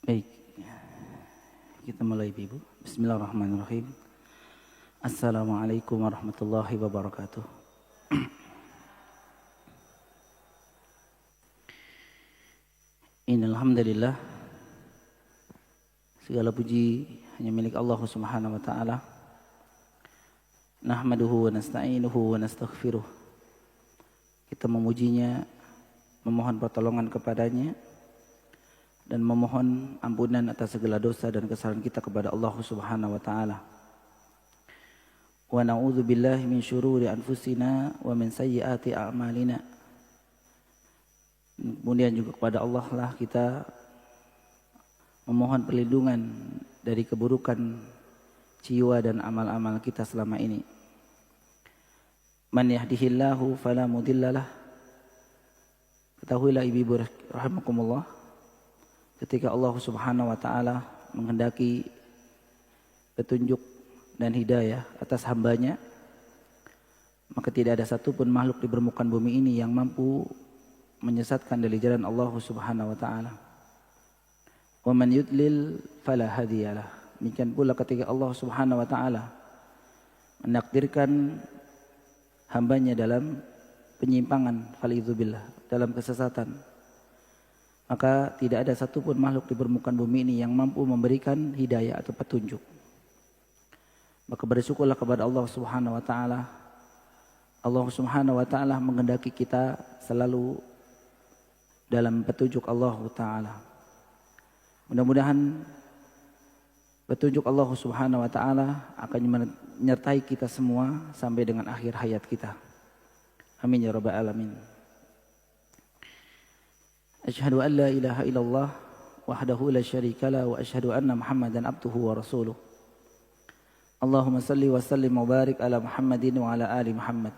Baik, kita mulai Ibu. Bismillahirrahmanirrahim. Assalamualaikum warahmatullahi wabarakatuh. Innal hamdalillah, segala puji hanya milik Allah Subhanahu wa taala. Nahmaduhu wa nasta'inuhu wa nastaghfiruh. Kita memujinya, memohon pertolongan kepadanya, dan memohon ampunan atas segala dosa dan kesalahan kita kepada Allah Subhanahu wa taala. Wa na'udzu billahi min syururi anfusina wa min sayyiati a'malina. Kemudian juga kepada Allah lah kita memohon perlindungan dari keburukan jiwa dan amal-amal kita selama ini. Man yahdihillahu fala mudhillalah. Ketahuilah ibu-ibu rahimakumullah, ketika Allah Subhanahu wa taala menghendaki petunjuk dan hidayah atas hambanya, maka tidak ada satupun makhluk di permukaan bumi ini yang mampu menyesatkan dari jalan Allah Subhanahu wa taala. Wa man yudlil fala hadiyalah. Demikian pula ketika Allah Subhanahu wa taala menakdirkan hambanya dalam penyimpangan, falidzubillah, dalam kesesatan, maka tidak ada satupun makhluk di permukaan bumi ini yang mampu memberikan hidayah atau petunjuk. Maka bersyukurlah kepada Allah Subhanahu wa taala. Allah Subhanahu wa taala menghendaki kita selalu dalam petunjuk Allah taala. Mudah-mudahan petunjuk Allah Subhanahu wa taala akan menyertai kita semua sampai dengan akhir hayat kita. Amin ya rabbal alamin. Asyhadu an la ilaha illallah wahdahu la syarika la wa asyhadu anna Muhammadan abduhu wa rasuluh. Allahumma salli wa sallim wa barik ala Muhammadin wa ala ali Muhammad.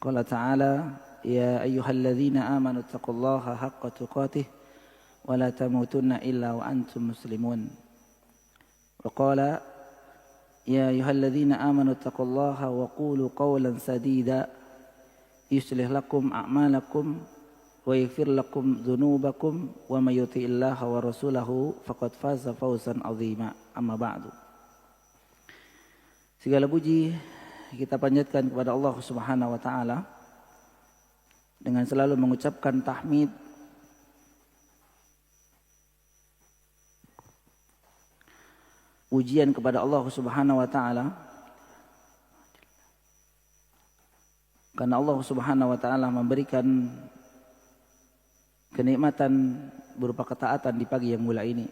Qala ta'ala ya ayyuhalladzina amanu taqullaha haqqa tuqatih wa la tamutunna illa wa antum muslimun. Wa qala ya ayyuhalladzina amanu taqullaha wa qulu qawlan sadida yuslih lakum a'malakum wa yaghfir lakum dzunubakum wa may yuti'illaha wa rasulahu faqad faza fawzan 'azima. Amma ba'du. Segala puji kita panjatkan kepada Allah Subhanahu wa taala dengan selalu mengucapkan tahmid, pujian kepada Allah Subhanahu wa taala, karena Allah Subhanahu wa taala memberikan kenikmatan berupa ketaatan di pagi yang mulia ini.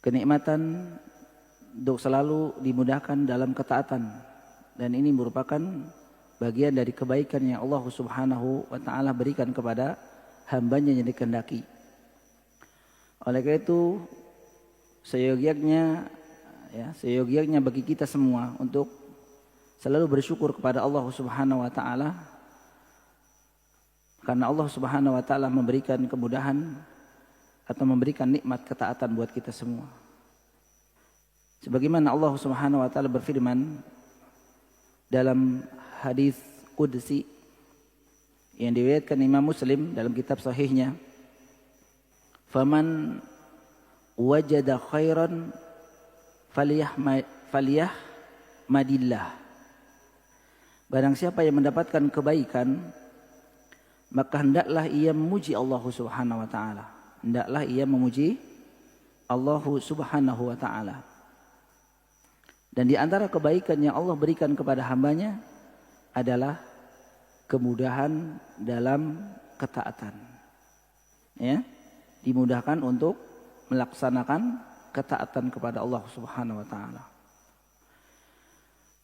Kenikmatan untuk selalu dimudahkan dalam ketaatan, dan ini merupakan bagian dari kebaikan yang Allah Subhanahu wa taala berikan kepada hambanya yang dikehendaki. Oleh karena itu seyogianya bagi kita semua untuk selalu bersyukur kepada Allah Subhanahu wa taala, karena Allah Subhanahu wa taala memberikan kemudahan atau memberikan nikmat ketaatan buat kita semua. Sebagaimana Allah Subhanahu wa taala berfirman dalam hadis qudsi yang diriwayatkan Imam Muslim dalam kitab sahihnya, "Faman wajada khairan falyahmadillah." Barang siapa yang mendapatkan kebaikan, maka hendaklah ia memuji Allah Subhanahu wa taala. Hendaklah ia memuji Allah Subhanahu wa taala. Dan di antara kebaikan yang Allah berikan kepada hambanya adalah kemudahan dalam ketaatan. Ya, dimudahkan untuk melaksanakan ketaatan kepada Allah Subhanahu wa taala.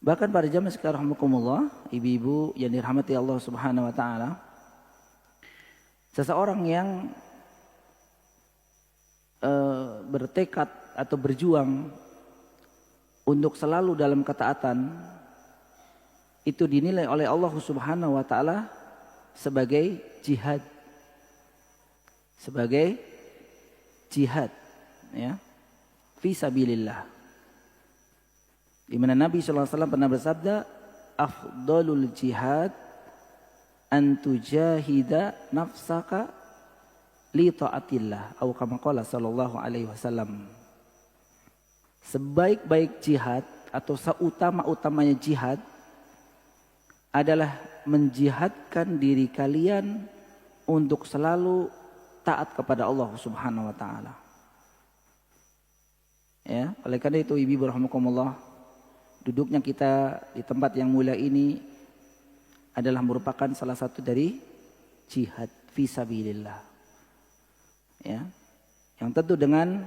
Bahkan pada zaman sekarang rahmatullah, ibu-ibu yang dirahmati Allah Subhanahu wa taala, seseorang yang bertekad atau berjuang untuk selalu dalam ketaatan, itu dinilai oleh Allah Subhanahu wa taala sebagai jihad. Sebagai jihad, ya, fi sabilillah. Di mana Nabi sallallahu alaihi wasallam pernah bersabda, afdalul jihad antujahida nafsaka li ta'atillah atau kama qala sallallahu alaihi wasallam. Sebaik-baik jihad atau seutama-utamanya jihad adalah menjihadkan diri kalian untuk selalu taat kepada Allah Subhanahu wa taala. Ya, oleh karena itu ibu rahimakumullah, duduknya kita di tempat yang mulia ini adalah merupakan salah satu dari jihad fisabilillah. Ya. Yang tentu dengan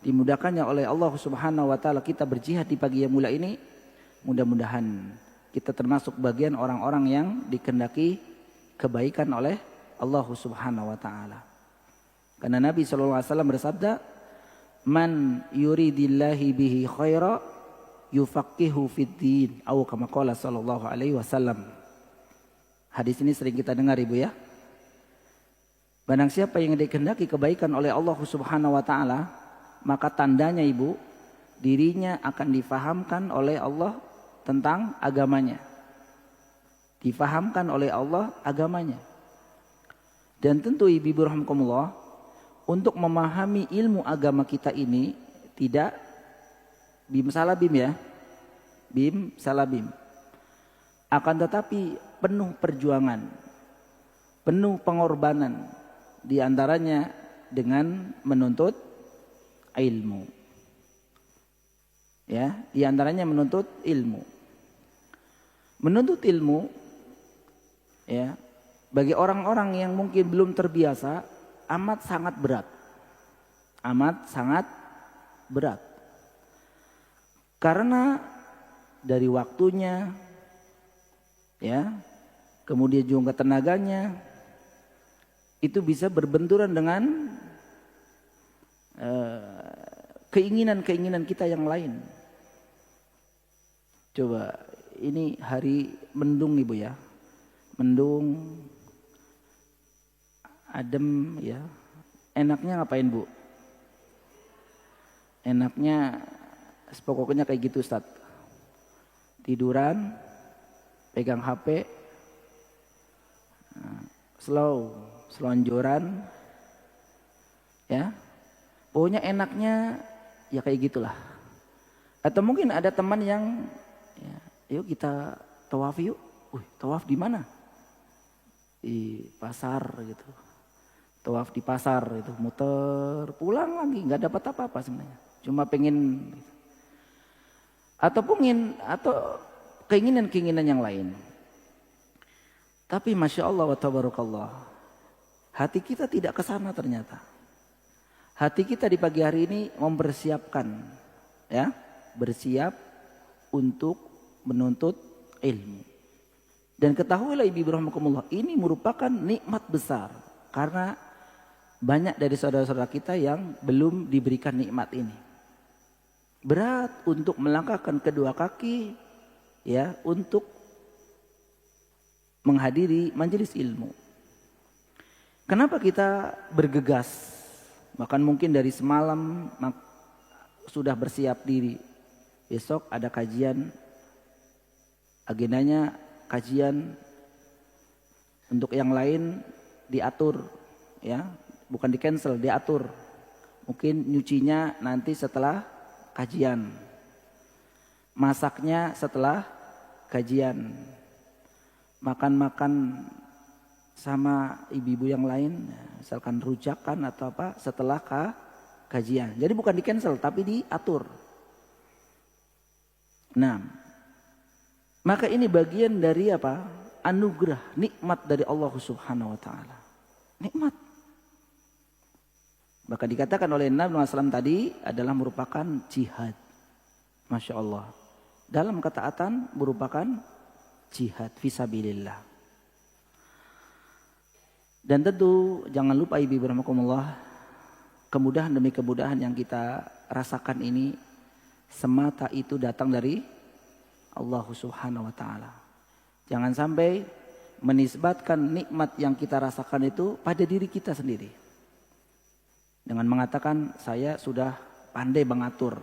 dimudahkannya oleh Allah Subhanahu wa taala kita berjihad di pagi yang mulia ini, mudah-mudahan kita termasuk bagian orang-orang yang dikehendaki kebaikan oleh Allah Subhanahu wa taala. Karena Nabi sallallahu alaihi wasallam bersabda, "Man yuridillahi bihi khaira yufaqihu fid din," atau kama qala sallallahu alaihi wasallam. Hadis ini sering kita dengar Ibu ya. Barang siapa yang dikehendaki kebaikan oleh Allah Subhanahu wa taala, maka tandanya Ibu, dirinya akan difahamkan oleh Allah tentang agamanya. Difahamkan oleh Allah agamanya. Dan tentu Ibu rahimakumullah, untuk memahami ilmu agama kita ini tidak bim salabim ya. Bim salabim. Akan tetapi penuh perjuangan, penuh pengorbanan, di antaranya dengan menuntut ilmu. Ya, di antaranya menuntut ilmu. Menuntut ilmu ya, bagi orang-orang yang mungkin belum terbiasa amat sangat berat. Amat sangat berat. Karena dari waktunya ya, kemudian juga tenaganya itu bisa berbenturan dengan keinginan-keinginan kita yang lain. Coba ini hari mendung Ibu ya. Mendung, adem ya. Enaknya ngapain Bu? Enaknya pokoknya kayak gitu Ustaz. Tiduran, pegang HP, selonjoran ya. Pokoknya enaknya ya kayak gitulah. Atau mungkin ada teman yang ya, yuk kita tawaf yuk. Tawaf di mana? Di pasar gitu. Tawaf di pasar itu, muter, pulang lagi, nggak dapat apa-apa sebenarnya. Cuma pengen gitu. Atau keinginan-keinginan yang lain. Tapi Masya Allah wa tabarakallah, hati kita tidak ke sana ternyata. Hati kita di pagi hari ini mempersiapkan, ya, bersiap untuk menuntut ilmu. Dan ketahuilah ibu rahimakumullah, ini merupakan nikmat besar. Karena banyak dari saudara-saudara kita yang belum diberikan nikmat ini. Berat untuk melangkahkan kedua kaki, ya, untuk menghadiri majelis ilmu. Kenapa kita bergegas? Bahkan mungkin dari semalam sudah bersiap diri. Besok ada kajian, agendanya kajian, untuk yang lain diatur, ya, bukan di cancel, diatur. Mungkin nyucinya nanti setelah kajian, masaknya setelah kajian, makan-makan sama ibu-ibu yang lain, misalkan rujakan atau apa setelah kajian. Jadi bukan di cancel tapi diatur. Nah, maka ini bagian dari apa? Anugerah, nikmat dari Allah Subhanahu wa taala. Nikmat. Maka dikatakan oleh Nabi SAW tadi adalah merupakan jihad. Masya Allah. Dalam ketaatan merupakan jihad fisabilillah. Dan tentu jangan lupa ibu rahimakumullah, kemudahan demi kemudahan yang kita rasakan ini semata itu datang dari Allah Subhanahu wa taala. Jangan sampai menisbatkan nikmat yang kita rasakan itu pada diri kita sendiri. Dengan mengatakan saya sudah pandai mengatur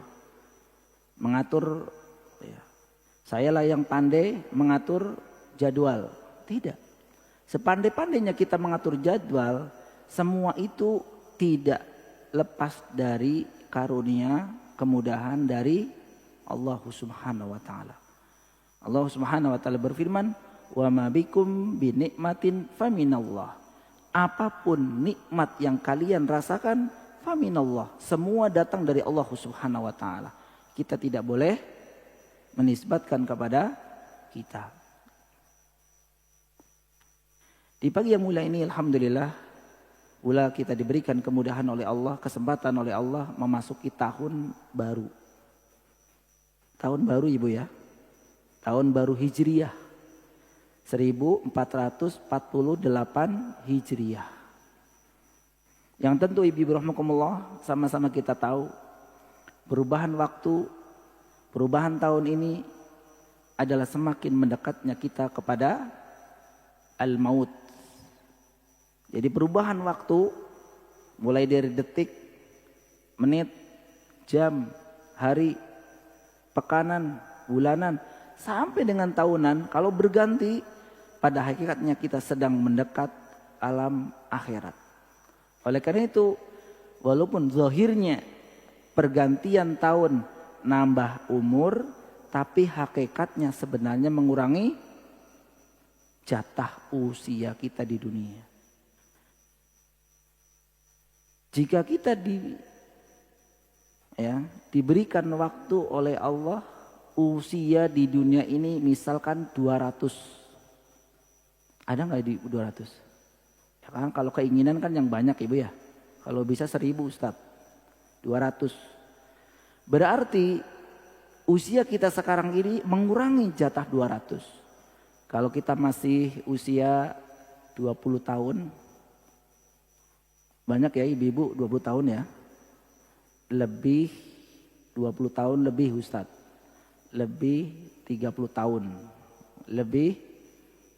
ya. Sayalah yang pandai mengatur jadwal. Tidak. Sepandai-pandainya kita mengatur jadwal, semua itu tidak lepas dari karunia, kemudahan dari Allah Subhanahu wa taala. Allah Subhanahu wa taala berfirman, "Wa ma bikum bi nikmatin faminallah." Apapun nikmat yang kalian rasakan, faminallah. Semua datang dari Allah Subhanahu wa taala. Kita tidak boleh menisbatkan kepada kita. Di pagi yang mulia ini alhamdulillah pula kita diberikan kemudahan oleh Allah, kesempatan oleh Allah memasuki tahun baru. Tahun baru Ibu ya. Tahun baru Hijriyah. 1448 Hijriyah. Yang tentu Ibu rahimakumullah, sama-sama kita tahu perubahan waktu, perubahan tahun ini adalah semakin mendekatnya kita kepada al-maut. Jadi perubahan waktu mulai dari detik, menit, jam, hari, pekanan, bulanan, sampai dengan tahunan, kalau berganti, pada hakikatnya kita sedang mendekat alam akhirat. Oleh karena itu, walaupun zahirnya pergantian tahun nambah umur, tapi hakikatnya sebenarnya mengurangi jatah usia kita di dunia. Jika kita diberikan waktu oleh Allah, usia di dunia ini misalkan 200. Ada nggak di 200? Ya kan kalau keinginan kan yang banyak Ibu ya. Kalau bisa 1000 Ustadz. 200. Berarti usia kita sekarang ini mengurangi jatah 200. Kalau kita masih usia 20 tahun, banyak ya ibu-ibu 20 tahun ya. Lebih 20 tahun lebih Ustadz. Lebih 30 tahun. Lebih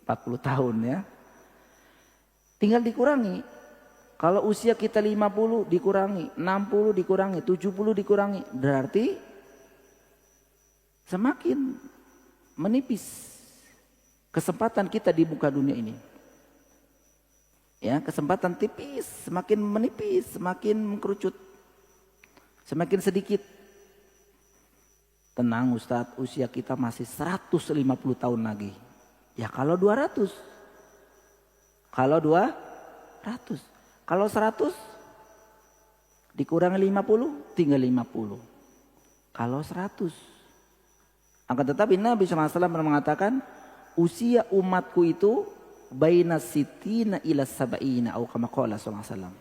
40 tahun ya. Tinggal dikurangi. Kalau usia kita 50 dikurangi, 60 dikurangi, 70 dikurangi. Berarti semakin menipis kesempatan kita di muka dunia ini. Ya, kesempatan tipis, semakin menipis, semakin mengkerucut, semakin sedikit. Tenang Ustadz, usia kita masih 150 tahun lagi. Ya kalau 200, kalau 200, kalau 100 dikurangi 50, tinggal 50. Kalau 100, akan tetapi Nabi SAW mengatakan usia umatku itu baina sitina ila sab'ina atau kama qala sallallahu alaihi wasallam.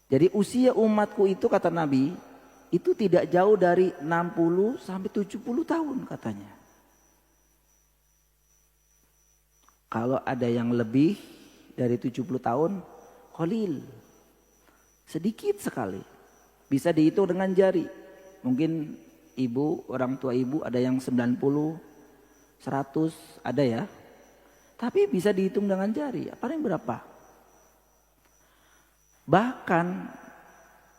Jadi usia umatku itu kata Nabi itu tidak jauh dari 60 sampai 70 tahun katanya. Kalau ada yang lebih dari 70 tahun, qalil. Sedikit sekali. Bisa dihitung dengan jari. Mungkin ibu, orang tua ibu ada yang 90, 100, ada ya. Tapi bisa dihitung dengan jari, paling berapa? Bahkan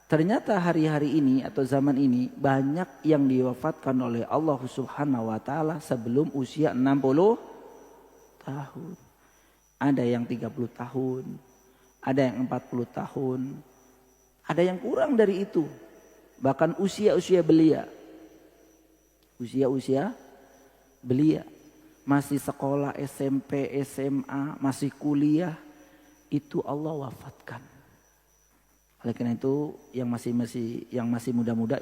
ternyata hari-hari ini atau zaman ini banyak yang diwafatkan oleh Allah Subhanahu wa taala sebelum usia 60 tahun. Ada yang 30 tahun, ada yang 40 tahun, ada yang kurang dari itu. Bahkan usia-usia belia. Usia-usia belia. Masih sekolah SMP, SMA, masih kuliah, itu Allah wafatkan. Oleh karena itu yang masih muda-muda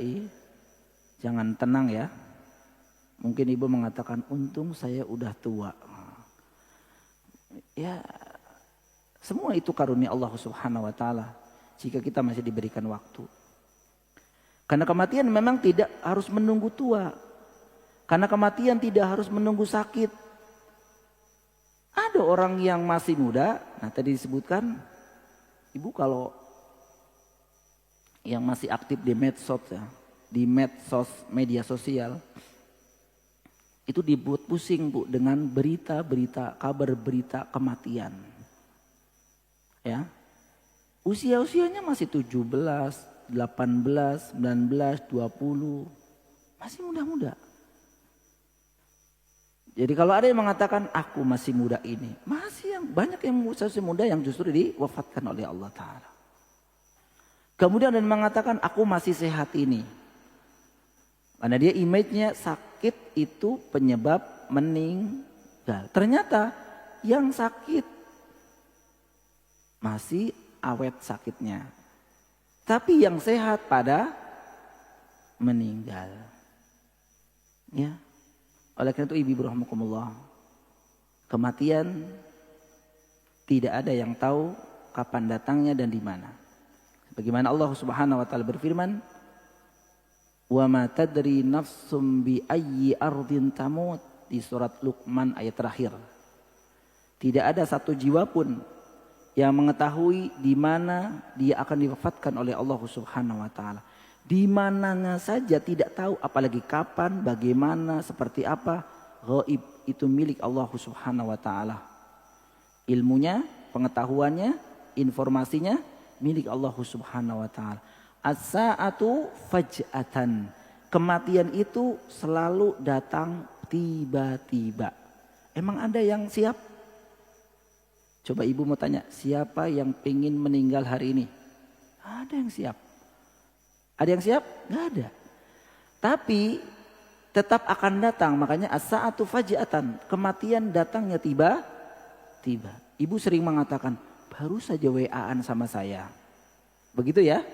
jangan tenang ya. Mungkin ibu mengatakan untung saya udah tua. Ya semua itu karunia Allah Subhanahu wa taala jika kita masih diberikan waktu. Karena kematian memang tidak harus menunggu tua. Karena kematian tidak harus menunggu sakit. Ada orang yang masih muda, nah tadi disebutkan, ibu kalau yang masih aktif di medsos ya, di medsos media sosial, itu dibuat pusing Bu dengan berita-berita, kabar berita kematian. Ya, usia-usianya masih 17, 18, 19, 20, masih muda-muda. Jadi kalau ada yang mengatakan aku masih muda ini, masih banyak yang usia muda yang justru diwafatkan oleh Allah Ta'ala. Kemudian dan mengatakan aku masih sehat ini. Karena dia image-nya sakit itu penyebab meninggal. Ternyata yang sakit masih awet sakitnya. Tapi yang sehat pada meninggal. Ya. Oleh karena itu ibu rahimakumullah, kematian tidak ada yang tahu kapan datangnya dan di mana. Bagaimana Allah Subhanahu wa taala berfirman, "Wa ma tadri nafsum bi ayyi ardin tamut" di surat Luqman ayat terakhir. Tidak ada satu jiwa pun yang mengetahui di mana dia akan diwafatkan oleh Allah Subhanahu wa taala. Di mananya saja tidak tahu, apalagi kapan, bagaimana, seperti apa. Ghaib itu milik Allah Subhanahu wa taala. Ilmunya, pengetahuannya, informasinya milik Allah Subhanahu wa taala. As-sa'atu faj'atan. Kematian itu selalu datang tiba-tiba. Emang ada yang siap? Coba ibu mau tanya, siapa yang pengen meninggal hari ini? Ada yang siap. Ada yang siap? Nggak ada. Tapi tetap akan datang. Makanya as-sa'atu faj'atan. Kematian datangnya tiba-tiba. Ibu sering mengatakan, baru saja WA-an sama saya. Begitu ya.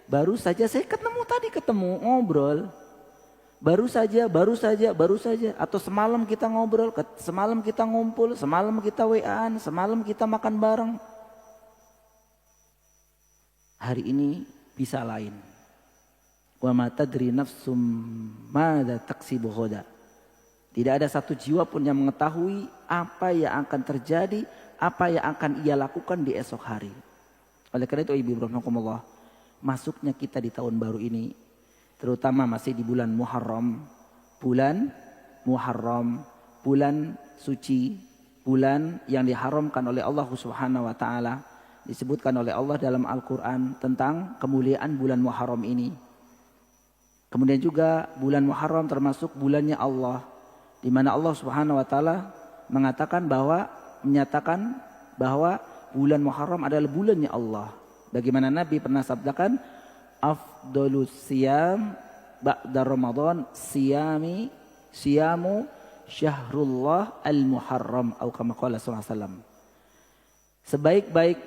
Baru saja saya ketemu ngobrol. Baru saja. Atau semalam kita ngobrol, semalam kita ngumpul, semalam kita WA-an, semalam kita makan bareng. Hari ini bisa lain. Wa ma tadri nafsum madza taksibu ghadan. Tidak ada satu jiwa pun yang mengetahui apa yang akan terjadi, apa yang akan ia lakukan di esok hari. Oleh karena itu ibu rahimakumullah, masuknya kita di tahun baru ini, terutama masih di bulan Muharram, bulan suci, bulan yang diharamkan oleh Allah Subhanahu wa taala, disebutkan oleh Allah dalam Al-Qur'an tentang kemuliaan bulan Muharram ini. Kemudian juga bulan Muharram termasuk bulannya Allah, di mana Allah Subhanahu wa taala menyatakan bahwa bulan Muharram adalah bulannya Allah. Bagaimana Nabi pernah sabdakan, afdalus siyam ba'da Ramadan siyamu syahrullah al-Muharram atau kama qala sallallahu alaihi wasallam. Sebaik-baik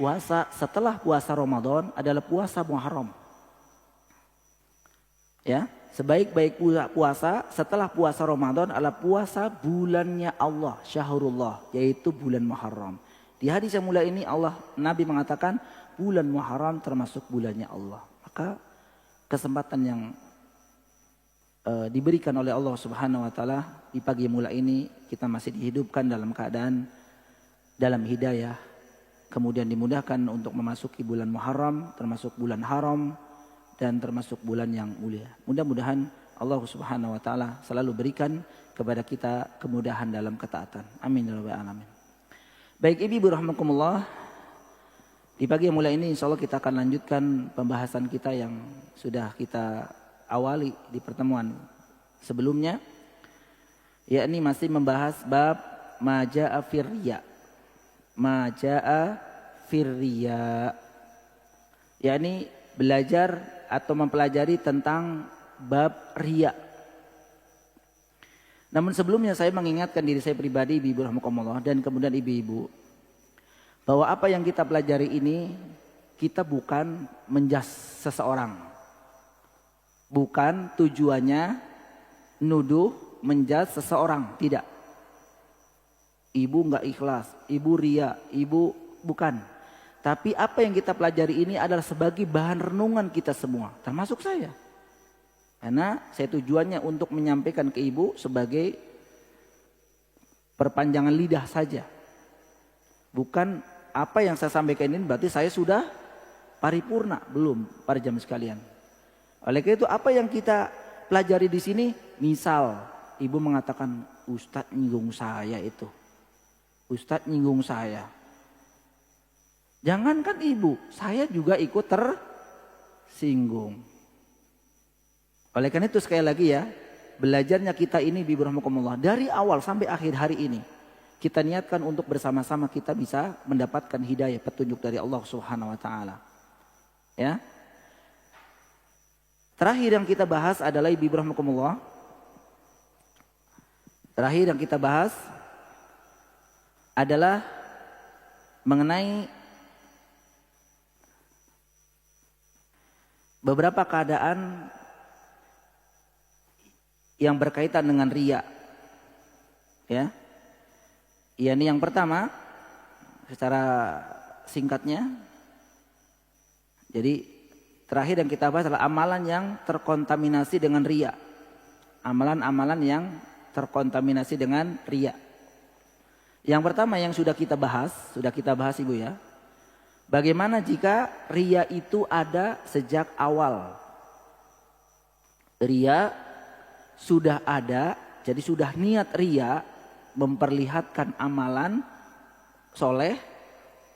puasa setelah puasa Ramadan adalah puasa Muharram. Ya, sebaik-baik puasa setelah puasa Ramadan adalah puasa bulannya Allah, syahrullah, yaitu bulan Muharram. Di hadis yang mulia ini Nabi mengatakan bulan Muharram termasuk bulannya Allah. Maka kesempatan yang diberikan oleh Allah Subhanahu wa taala di pagi mulia ini, kita masih dihidupkan dalam keadaan dalam hidayah, kemudian dimudahkan untuk memasuki bulan Muharram, termasuk bulan haram dan termasuk bulan yang mulia. Mudah-mudahan Allah Subhanahu wa taala selalu berikan kepada kita kemudahan dalam ketaatan. Amin ya rabbal alamin. Baik ibu rahimakumullah, di pagi yang mulia ini insyaallah kita akan lanjutkan pembahasan kita yang sudah kita awali di pertemuan sebelumnya, yakni masih membahas bab maja'a firriya, yakni belajar atau mempelajari tentang bab riya. Namun sebelumnya saya mengingatkan diri saya pribadi ibu rahimakumullah dan kemudian ibu-ibu, bahwa apa yang kita pelajari ini kita bukan menjas seseorang. Bukan tujuannya nuduh menjas seseorang, tidak. Ibu enggak ikhlas, ibu riya, ibu bukan. Tapi apa yang kita pelajari ini adalah sebagai bahan renungan kita semua, termasuk saya. Karena saya tujuannya untuk menyampaikan ke ibu sebagai perpanjangan lidah saja. Bukan apa yang saya sampaikan ini berarti saya sudah paripurna, belum para jamaah sekalian. Oleh karena itu apa yang kita pelajari di sini, misal ibu mengatakan Ustadz nyinggung saya itu. Ustadz nyinggung saya. Jangankan ibu, saya juga ikut tersinggung. Oleh karena itu sekali lagi ya, belajarnya kita ini ibu rahimakumullah dari awal sampai akhir hari ini, kita niatkan untuk bersama-sama kita bisa mendapatkan hidayah petunjuk dari Allah Subhanahu wa taala. Ya. Terakhir yang kita bahas adalah ibu rahmakumullah. Terakhir yang kita bahas adalah mengenai beberapa keadaan yang berkaitan dengan riya. Ya. Ini yang pertama secara singkatnya. Jadi terakhir yang kita bahas adalah amalan yang terkontaminasi dengan riya. Amalan-amalan yang terkontaminasi dengan riya. Yang pertama yang sudah kita bahas Ibu ya. Bagaimana jika riya itu ada sejak awal? Riya sudah ada, jadi sudah niat riya memperlihatkan amalan soleh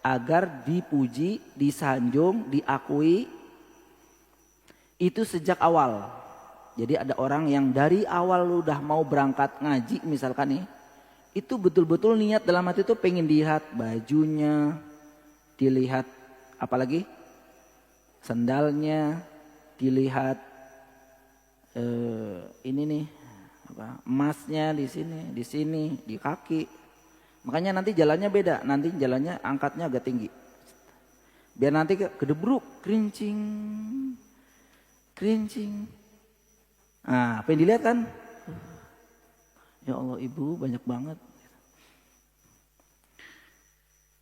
agar dipuji, disanjung, diakui. Itu sejak awal. Jadi ada orang yang dari awal udah mau berangkat ngaji misalkan nih. Itu betul-betul niat dalam hati itu pengen dilihat bajunya, dilihat apalagi sandalnya, dilihat ini nih emasnya di sini, di kaki. Makanya nanti jalannya beda, nanti jalannya angkatnya agak tinggi. Biar nanti kedebruk, kerincing. Nah, apa yang dilihat kan? Ya Allah ibu banyak banget.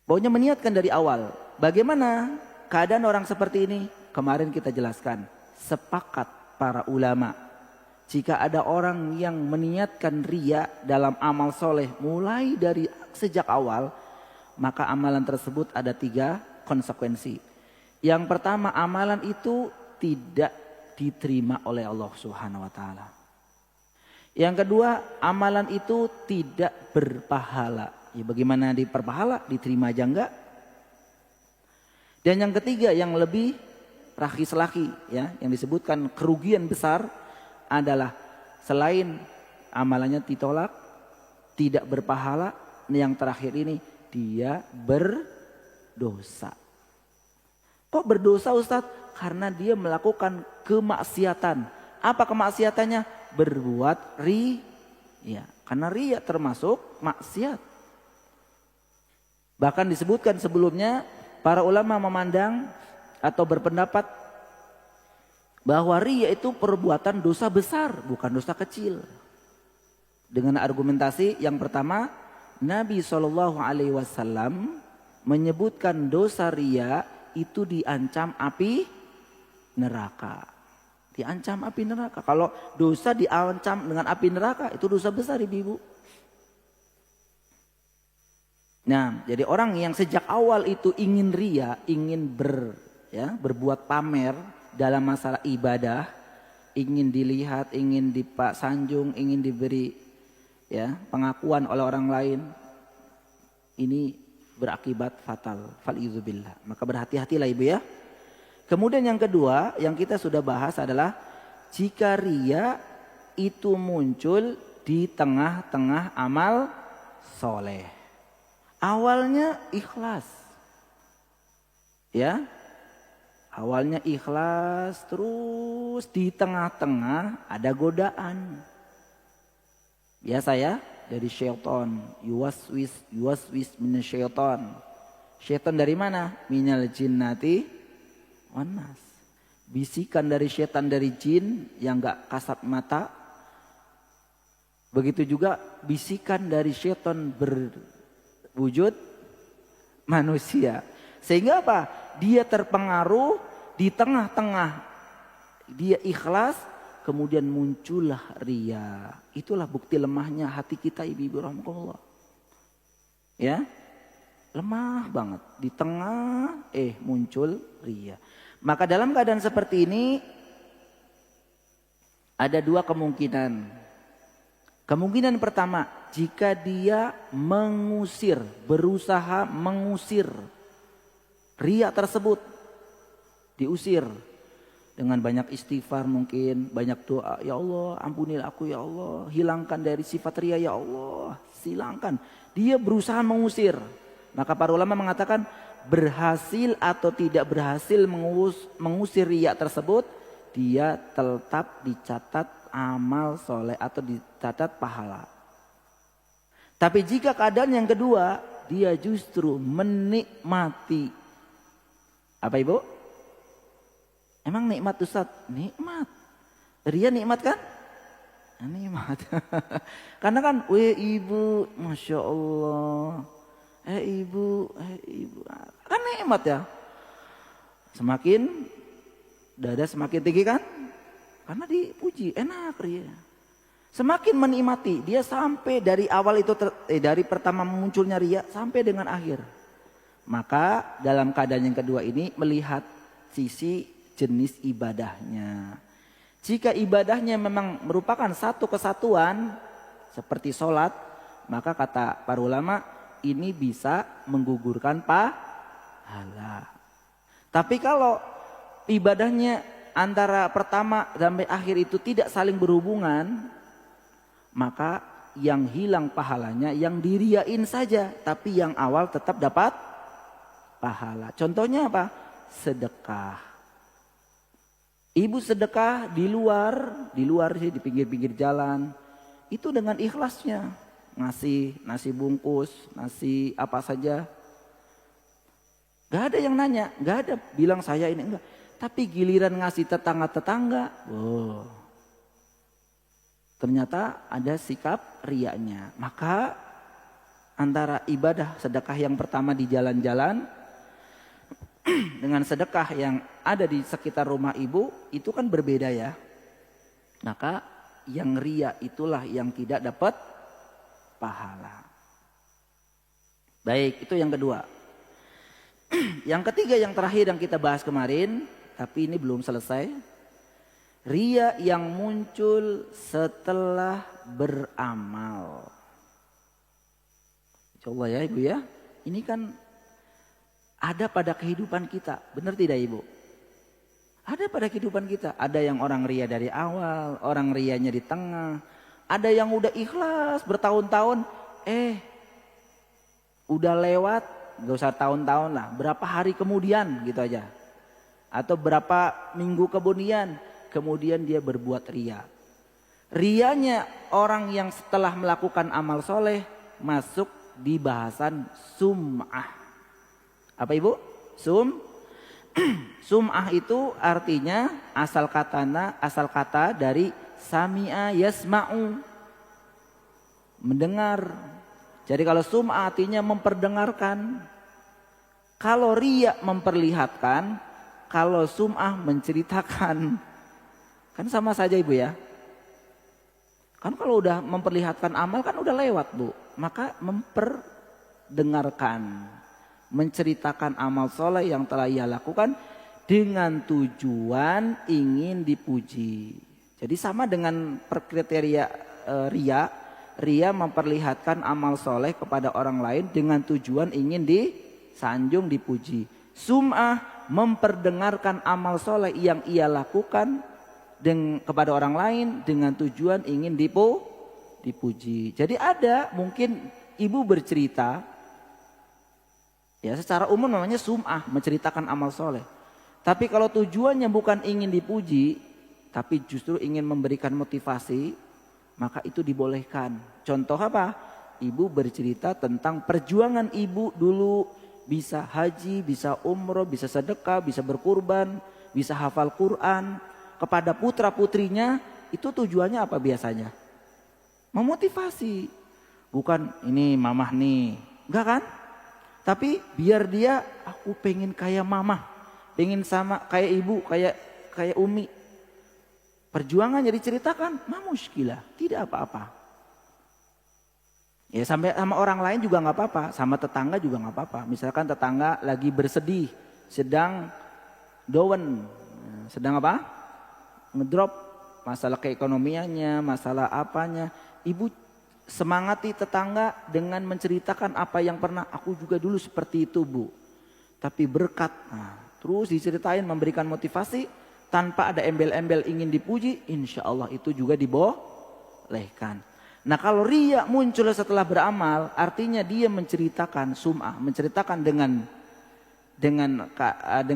Pokoknya meniatkan dari awal. Bagaimana keadaan orang seperti ini? Kemarin kita jelaskan. Sepakat para ulama. Jika ada orang yang meniatkan riya dalam amal soleh mulai dari sejak awal. Maka amalan tersebut ada 3 konsekuensi. Yang pertama amalan itu tidak diterima oleh Allah Subhanahu wa taala. Yang kedua, amalan itu tidak berpahala. Ya bagaimana diperpahala? Diterima aja enggak? Dan yang ketiga yang lebih rakhis lagi ya, yang disebutkan kerugian besar adalah selain amalannya ditolak, tidak berpahala, yang terakhir ini dia berdosa. Kok berdosa Ustadz? Karena dia melakukan kemaksiatan. Apa kemaksiatannya? Berbuat riya. Karena riya termasuk maksiat. Bahkan disebutkan sebelumnya para ulama memandang atau berpendapat bahwa riya itu perbuatan dosa besar, bukan dosa kecil. Dengan argumentasi yang pertama, Nabi SAW menyebutkan dosa riya itu diancam api neraka. Diancam api neraka. Kalau dosa diancam dengan api neraka itu dosa besar ibu-ibu. Nah, jadi orang yang sejak awal itu ingin riya, ingin berbuat pamer dalam masalah ibadah, ingin dilihat, ingin disanjung, ingin diberi pengakuan oleh orang lain, ini berakibat fatal. Fal'izubillah. Maka berhati-hatilah ibu ya. Kemudian yang kedua yang kita sudah bahas adalah jika riya itu muncul di tengah-tengah amal soleh. Awalnya ikhlas. Ya. Awalnya ikhlas, terus di tengah-tengah ada godaan. Biasa ya, dari syaitan. Yuwaswis minasyaitan. Syaitan dari mana? Minal jinnati wanas. Bisikan dari syaitan dari jin yang gak kasat mata. Begitu juga bisikan dari syaitan berwujud manusia. Sehingga apa? Dia terpengaruh di tengah-tengah. Dia ikhlas, kemudian muncullah riya. Itulah bukti lemahnya hati kita ibu-ibu rahmatullah. Ya. Lemah banget. Di tengah muncul riya. Maka dalam keadaan seperti ini ada 2 kemungkinan. Kemungkinan pertama, jika dia berusaha mengusir riya tersebut, diusir. Dengan banyak istighfar mungkin, banyak doa, ya Allah ampunilah aku ya Allah, hilangkan dari sifat ria ya Allah, silangkan. Dia berusaha mengusir. Maka para ulama mengatakan berhasil atau tidak berhasil mengusir ria tersebut, dia tetap dicatat amal soleh atau dicatat pahala. Tapi jika keadaan yang kedua, dia justru menikmati. Apa Ibu? Emang nikmat Ustaz? Nikmat. Ria nikmat kan? Nikmat. Karena kan, ibu, Masya Allah. Ibu. Kan nikmat ya. Semakin, dada semakin tinggi kan? Karena dipuji, enak ria. Semakin menikmati, dia sampai dari awal itu, dari pertama munculnya ria sampai dengan akhir. Maka dalam keadaan yang kedua ini melihat sisi jenis ibadahnya. Jika ibadahnya memang merupakan satu kesatuan seperti sholat, maka kata para ulama ini bisa menggugurkan pahala. Tapi kalau ibadahnya antara pertama sampai akhir itu tidak saling berhubungan, maka yang hilang pahalanya yang diriain saja, tapi yang awal tetap dapat pahala. Contohnya apa? Sedekah. Ibu sedekah di luar sih, di pinggir-pinggir jalan. Itu dengan ikhlasnya. Ngasih nasi bungkus, nasi apa saja. Gak ada yang nanya, gak ada bilang saya ini enggak. Tapi giliran ngasih tetangga-tetangga, ternyata ada sikap riaknya. Maka antara ibadah sedekah yang pertama di jalan-jalan dengan sedekah yang ada di sekitar rumah ibu itu kan berbeda ya. Maka yang ria itulah yang tidak dapat pahala. Baik, itu yang kedua. Yang ketiga, yang terakhir yang kita bahas kemarin, tapi ini belum selesai. Ria yang muncul setelah beramal. Coba ya Ibu ya. Ini kan ada pada kehidupan kita, benar tidak Ibu? Ada pada kehidupan kita. Ada yang orang ria dari awal, orang rianya di tengah. Ada yang udah ikhlas bertahun-tahun, udah lewat, gak usah tahun-tahun lah, berapa hari kemudian gitu aja. Atau berapa minggu kemudian dia berbuat ria. Rianya orang yang setelah melakukan amal soleh masuk di bahasan sum'ah. Apa Ibu? Sum'ah itu artinya asal kata dari sami'a yasma'u, mendengar. Jadi kalau sum'ah artinya memperdengarkan. Kalau riya memperlihatkan, kalau sum'ah menceritakan. Kan sama saja Ibu ya. Kan kalau udah memperlihatkan amal kan udah lewat Bu. Maka memperdengarkan, menceritakan amal soleh yang telah ia lakukan dengan tujuan ingin dipuji. Jadi sama dengan kriteria ria. Ria memperlihatkan amal soleh kepada orang lain dengan tujuan ingin disanjung, dipuji. Sum'ah memperdengarkan amal soleh yang ia lakukan kepada orang lain dengan tujuan ingin dipuji. Jadi ada mungkin ibu bercerita, ya secara umum namanya sum'ah, menceritakan amal soleh. Tapi kalau tujuannya bukan ingin dipuji, tapi justru ingin memberikan motivasi, maka itu dibolehkan. Contoh apa? Ibu bercerita tentang perjuangan ibu dulu bisa haji, bisa umroh, bisa sedekah, bisa berkurban, bisa hafal Quran. Kepada putra putrinya itu tujuannya apa biasanya? Memotivasi. Bukan ini mamah nih, enggak kan? Tapi biar dia, aku pengen kayak mamah, pengen sama kayak ibu, kayak umi. Perjuangannya diceritakan, muskilah, tidak apa-apa. Ya sampai sama orang lain juga nggak apa-apa, sama tetangga juga nggak apa-apa. Misalkan tetangga lagi bersedih, sedang down, sedang apa? Ngedrop masalah keekonomiannya, masalah apanya. Ibu semangati tetangga dengan menceritakan apa yang pernah aku juga dulu seperti itu Bu. Tapi berkat, terus diceritain memberikan motivasi, tanpa ada embel-embel ingin dipuji, insya Allah itu juga dibolehkan. Nah kalau riya muncul setelah beramal, artinya dia menceritakan sum'ah, menceritakan dengan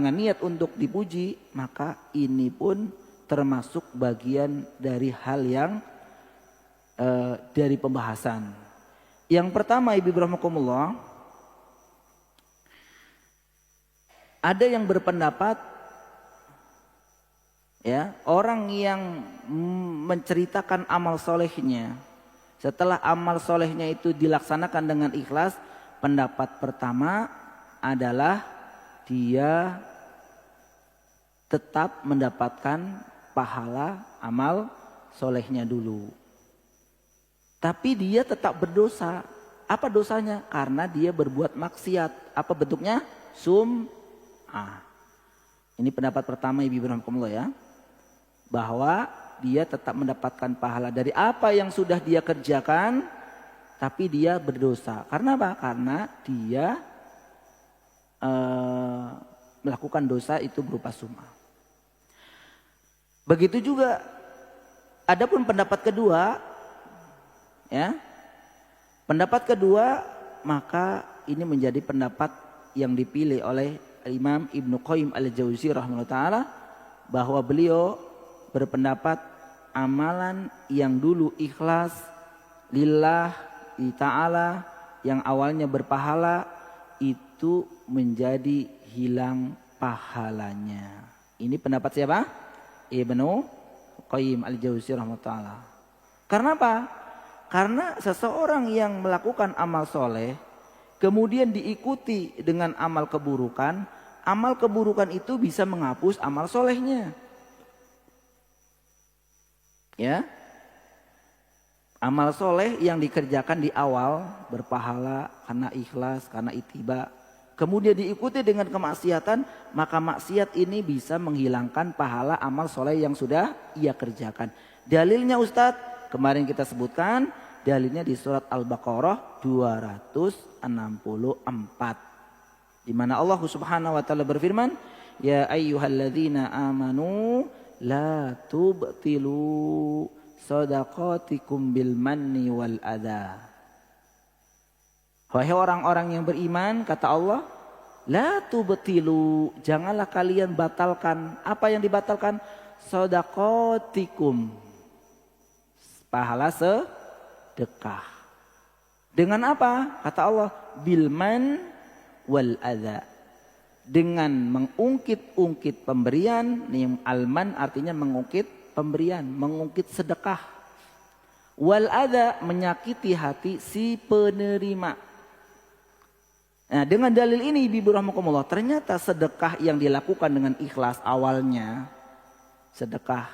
niat untuk dipuji, maka ini pun termasuk bagian dari hal yang dari pembahasan. Yang pertama, Ibu rahimakumullah, ada yang berpendapat ya, orang yang menceritakan amal solehnya, setelah amal solehnya itu dilaksanakan dengan ikhlas, pendapat pertama adalah dia tetap mendapatkan pahala amal solehnya dulu. Tapi dia tetap berdosa. Apa dosanya? Karena dia berbuat maksiat. Apa bentuknya? Ini pendapat pertama Ibu rahimakumullah ya. Bahwa dia tetap mendapatkan pahala dari apa yang sudah dia kerjakan, tapi dia berdosa. Karena apa? Karena dia melakukan dosa itu berupa sum'ah. Begitu juga adapun pendapat kedua ya. Pendapat kedua, maka ini menjadi pendapat yang dipilih oleh Imam Ibnu Qayyim al-Jauzi rahimahullah ta'ala, bahwa beliau berpendapat amalan yang dulu ikhlas lillah ta'ala, yang awalnya berpahala, itu menjadi hilang pahalanya. Ini pendapat siapa? Ibnu Qayyim al-Jauzi rahimahullah ta'ala. Karena apa? Karena seseorang yang melakukan amal soleh kemudian diikuti dengan amal keburukan itu bisa menghapus amal solehnya. Ya, amal soleh yang dikerjakan di awal berpahala karena ikhlas, karena ittiba, kemudian diikuti dengan kemaksiatan, maka maksiat ini bisa menghilangkan pahala amal soleh yang sudah ia kerjakan. Dalilnya Ustadz, kemarin kita sebutkan, dalilnya di surat Al-Baqarah 264. Di mana Allah Subhanahu wa taala berfirman, "Ya ayyuhalladzina amanu la tubtilu shadaqatikum bil manni wal adha." Wahai orang-orang yang beriman, kata Allah, la tubtilu, janganlah kalian batalkan. Apa yang dibatalkan? Shadaqatikum, pahala sedekah. Dengan apa? Kata Allah, bilman wal adha, dengan mengungkit-ungkit pemberian. Nih, alman artinya mengungkit pemberian, mengungkit sedekah. Wal adha, menyakiti hati si penerima. Nah, dengan dalil ini Ibu rahimakumullah, ternyata sedekah yang dilakukan dengan ikhlas awalnya, sedekah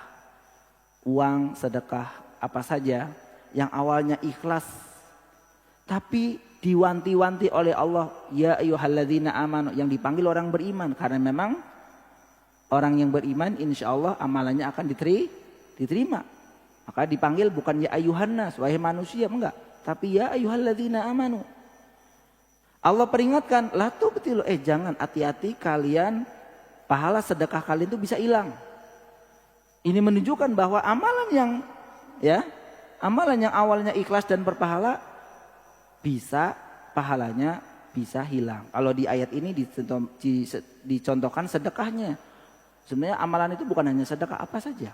uang, sedekah apa saja yang awalnya ikhlas, tapi diwanti-wanti oleh Allah, ya ayyuhalladzina amanu, yang dipanggil orang beriman. Karena memang orang yang beriman insya Allah amalannya akan diterima. Maka dipanggil bukan ya ayyuhannas, wahai manusia, enggak, tapi ya ayyuhalladzina amanu. Allah peringatkan, la tubtilu, jangan, hati-hati kalian, pahala sedekah kalian itu bisa hilang. Ini menunjukkan bahwa amalan yang awalnya ikhlas dan berpahala, pahalanya bisa hilang. Kalau di ayat ini dicontohkan sedekahnya. Sebenarnya amalan itu bukan hanya sedekah, apa saja.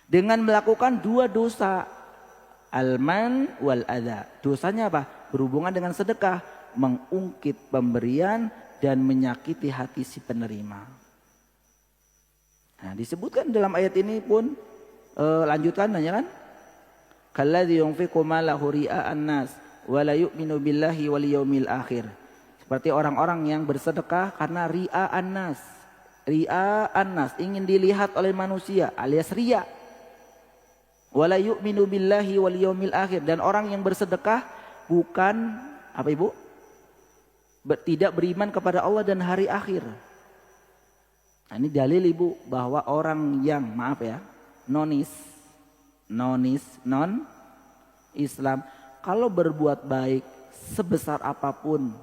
Dengan melakukan dua dosa, alman wal adha. Dosanya apa? Berhubungan dengan sedekah, mengungkit pemberian dan menyakiti hati si penerima. Nah, disebutkan dalam ayat ini pun, lanjutan nanya kan? Kalladzi yunfiqu malahu ria'an nas wa la yu'minu billahi wal yaumil akhir. Seperti orang-orang yang bersedekah karena ria'an nas. Ria'an nas, ingin dilihat oleh manusia alias riya. Wa la yu'minu billahi wal yaumil akhir, dan orang yang bersedekah bukan apa Ibu? Tidak beriman kepada Allah dan hari akhir. Nah, ini dalil Ibu bahwa orang yang non Islam, kalau berbuat baik sebesar apapun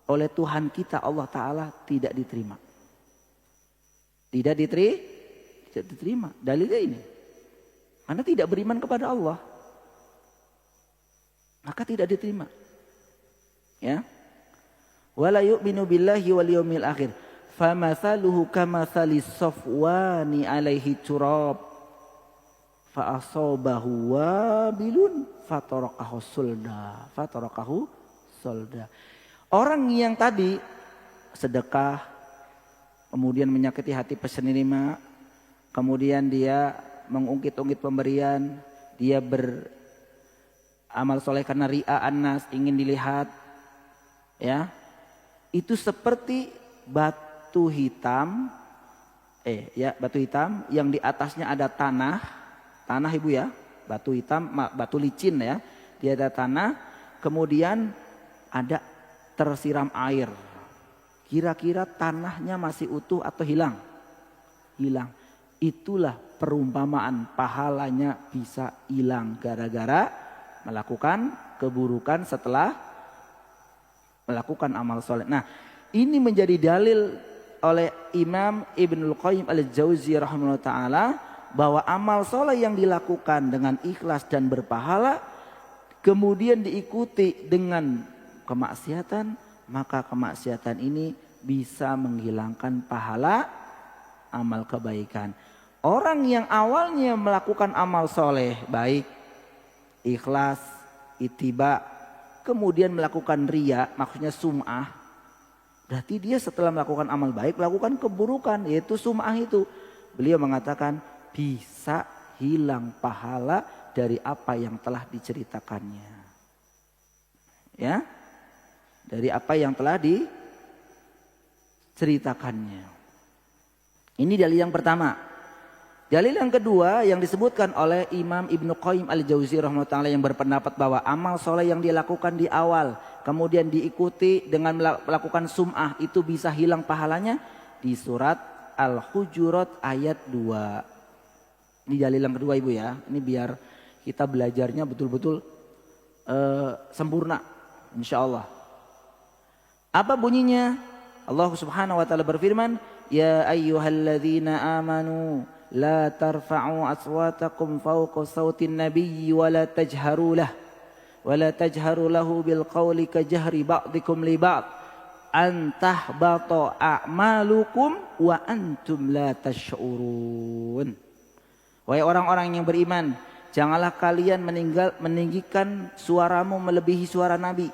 oleh Tuhan kita Allah Ta'ala tidak diterima. Tidak diterima. Tidak diterima. Dalilnya ini. Karena tidak beriman kepada Allah. Maka tidak diterima. Ya. Wala yu'minu billahi wal yawmil akhir. Famathaluhu kamathali safwani alaihi turab. Fa'asobahu wabilun fatarakahu solda. Orang yang tadi sedekah, kemudian menyakiti hati penerima, kemudian dia mengungkit-ungkit pemberian, dia beramal soleh karena ri'a annas, ingin dilihat, ya, itu seperti batu hitam, batu hitam yang di atasnya ada tanah ibu ya, batu hitam, batu licin ya, dia ada tanah, kemudian ada tersiram air. Kira-kira tanahnya masih utuh atau hilang? Hilang. Itulah perumpamaan pahalanya bisa hilang gara-gara melakukan keburukan setelah melakukan amal soleh. Nah, ini menjadi dalil oleh Imam Ibnul Qayyim al-Jauziyah rahimahullah ta'ala bahwa amal soleh yang dilakukan dengan ikhlas dan berpahala kemudian diikuti dengan kemaksiatan, maka kemaksiatan ini bisa menghilangkan pahala amal kebaikan. Orang yang awalnya melakukan amal soleh baik, ikhlas, ittiba, kemudian melakukan riya, maksudnya sum'ah, berarti dia setelah melakukan amal baik melakukan keburukan, yaitu sum'ah itu. Beliau mengatakan bisa hilang pahala dari apa yang telah diceritakannya. Ya, dari apa yang telah diceritakannya. Ini dalil yang pertama. Dalil yang kedua yang disebutkan oleh Imam Ibnu Qayyim al-Jauziyah rahimahullah ta'ala yang berpendapat bahwa amal soleh yang dilakukan di awal kemudian diikuti dengan melakukan sum'ah itu bisa hilang pahalanya di surat Al-Hujurat ayat 2. Ini dalil yang kedua ibu ya. Ini biar kita belajarnya betul-betul sempurna insyaallah. Apa bunyinya? Allah Subhanahu wa taala berfirman, "Ya ayyuhalladzina amanu la tarfa'u aswatakum fawqa sautin nabiyyi wa la tajharu lahu bil qawli ka jahri ba'dikum li ba'd an tahbata a'malukum wa antum la tash'urun." Wahai orang-orang yang beriman, janganlah kalian meninggikan suaramu melebihi suara Nabi.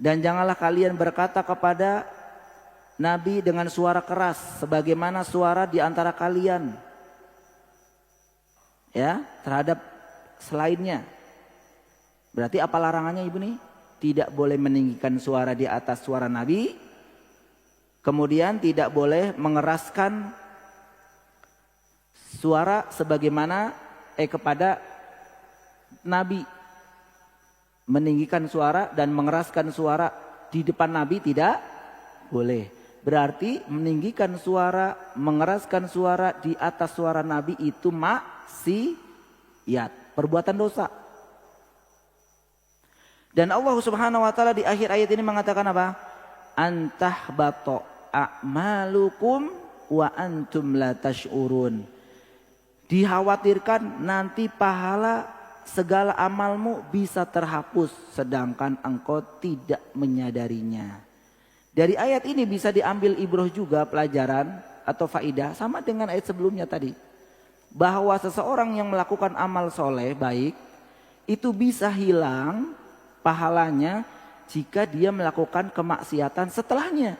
Dan janganlah kalian berkata kepada Nabi dengan suara keras sebagaimana suara di antara kalian ya terhadap selainnya. Berarti apa larangannya ibu nih? Tidak boleh meninggikan suara di atas suara Nabi. Kemudian tidak boleh mengeraskan suara sebagaimana kepada Nabi. Meninggikan suara dan mengeraskan suara di depan Nabi tidak boleh. Berarti meninggikan suara, mengeraskan suara di atas suara Nabi itu maksiat, perbuatan dosa. Dan Allah Subhanahu wa taala di akhir ayat ini mengatakan apa? Antahbata a'malukum wa antum la tash'urun. Dikhawatirkan nanti pahala segala amalmu bisa terhapus sedangkan engkau tidak menyadarinya. Dari ayat ini bisa diambil ibrah juga pelajaran atau faidah sama dengan ayat sebelumnya tadi. Bahwa seseorang yang melakukan amal soleh baik itu bisa hilang pahalanya jika dia melakukan kemaksiatan setelahnya.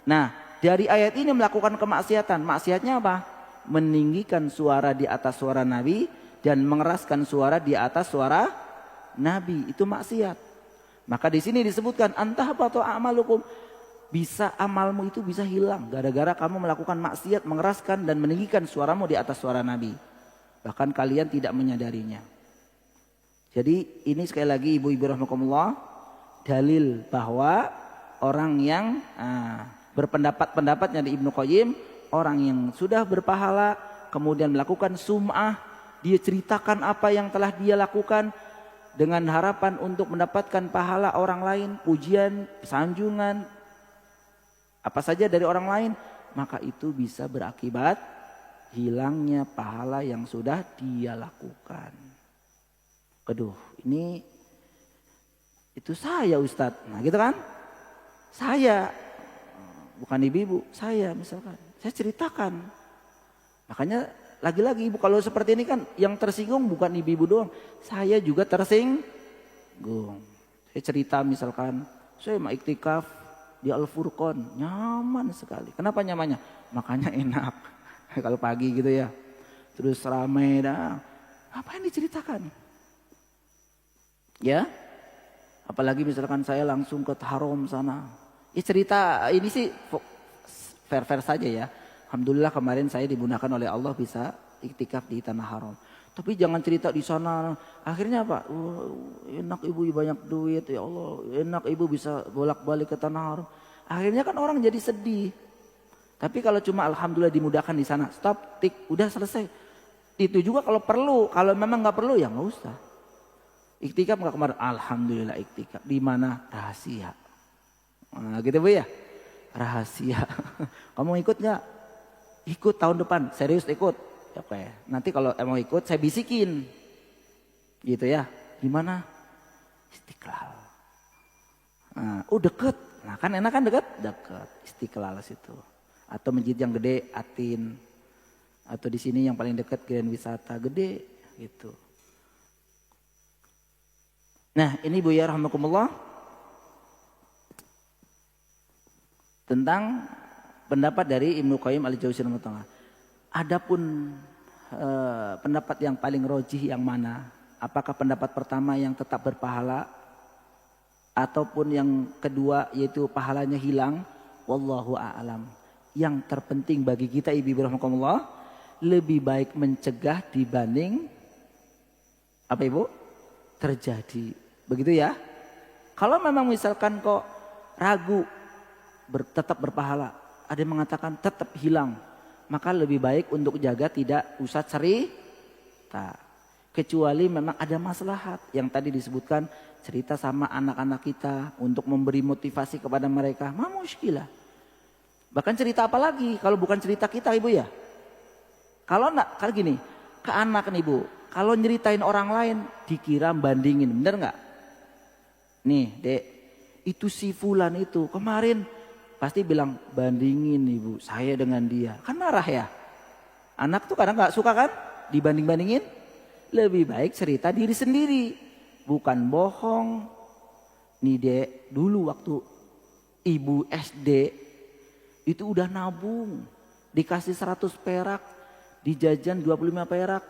Nah, dari ayat ini melakukan kemaksiatan, maksiatnya apa? Meninggikan suara di atas suara Nabi dan mengeraskan suara di atas suara Nabi, itu maksiat. Maka di sini disebutkan antahbata a'malukum, bisa amalmu itu bisa hilang gara-gara kamu melakukan maksiat, mengeraskan dan meninggikan suaramu di atas suara Nabi. Bahkan kalian tidak menyadarinya. Jadi ini sekali lagi ibu-ibu rahimakumullah dalil bahwa orang yang berpendapat-pendapatnya di Ibnu Qayyim, orang yang sudah berpahala kemudian melakukan sum'ah, dia ceritakan apa yang telah dia lakukan dengan harapan untuk mendapatkan pahala orang lain, pujian, sanjungan, apa saja dari orang lain, maka itu bisa berakibat hilangnya pahala yang sudah dia lakukan. Aduh, ini itu saya Ustadz. Nah gitu kan? Saya, bukan ibu-ibu, saya misalkan. Saya ceritakan. Makanya lagi-lagi ibu kalau seperti ini kan yang tersinggung bukan ibu-ibu doang. Saya juga tersinggung. Saya cerita misalkan, saya mau iktikaf di Al-Furqon. Nyaman sekali. Kenapa nyamannya? Makanya enak. Kalau pagi gitu ya. Terus ramai dah. Apa yang diceritakan? Ya. Apalagi misalkan saya langsung ke Haram sana. Ya cerita ini sih fair-fair saja ya. Alhamdulillah kemarin saya dimudahkan oleh Allah bisa iktikaf di Tanah Haram. Tapi jangan cerita di sana. Akhirnya apa? Enak ibu banyak duit ya Allah. Enak ibu bisa bolak-balik ke Tanah Haram. Akhirnya kan orang jadi sedih. Tapi kalau cuma alhamdulillah dimudahkan di sana, stop, tik, udah selesai. Itu juga kalau perlu, kalau memang nggak perlu ya nggak usah. Iktikaf nggak kemarin, alhamdulillah iktikaf. Di mana? Rahasia. Nah, gitu bu ya, rahasia. Kamu ikut nggak? Ikut tahun depan, serius ikut. Oke, nanti kalau mau ikut saya bisikin, gitu ya. Di mana? Istiqlal. Nah, deket. Nah kan enak kan deket? Deket. Istiqlal situ. Atau masjid yang gede, Atin. Atau di sini yang paling dekat Grand Wisata gede gitu. Nah ini Bu ya rahmatullah. Tentang pendapat dari Ibnu Qayyim al-Jauziyah rahimahullah. Adapun pendapat yang paling rojih yang mana? Apakah pendapat pertama yang tetap berpahala? Ataupun yang kedua yaitu pahalanya hilang? Wallahu a'lam. Yang terpenting bagi kita ibu rahmatullah, lebih baik mencegah dibanding apa ibu? Terjadi. Begitu ya. Kalau memang misalkan kok ragu tetap berpahala, ada yang mengatakan tetap hilang, maka lebih baik untuk jaga tidak usah cerita. Kecuali memang ada maslahat yang tadi disebutkan, cerita sama anak-anak kita untuk memberi motivasi kepada mereka. Ma muskilah. Bahkan cerita apa lagi kalau bukan cerita kita ibu ya. Kalau enggak, kalau gini, ke anak nih bu, kalau nyeritain orang lain dikira bandingin, bener nggak? Nih dek, itu si fulan itu kemarin pasti bilang bandingin ibu saya dengan dia. Kan marah ya. Anak tuh kadang nggak suka kan dibanding-bandingin. Lebih baik cerita diri sendiri, bukan bohong. Nih dek, dulu waktu ibu SD itu udah nabung, dikasih 100 perak, dijajan 25 perak,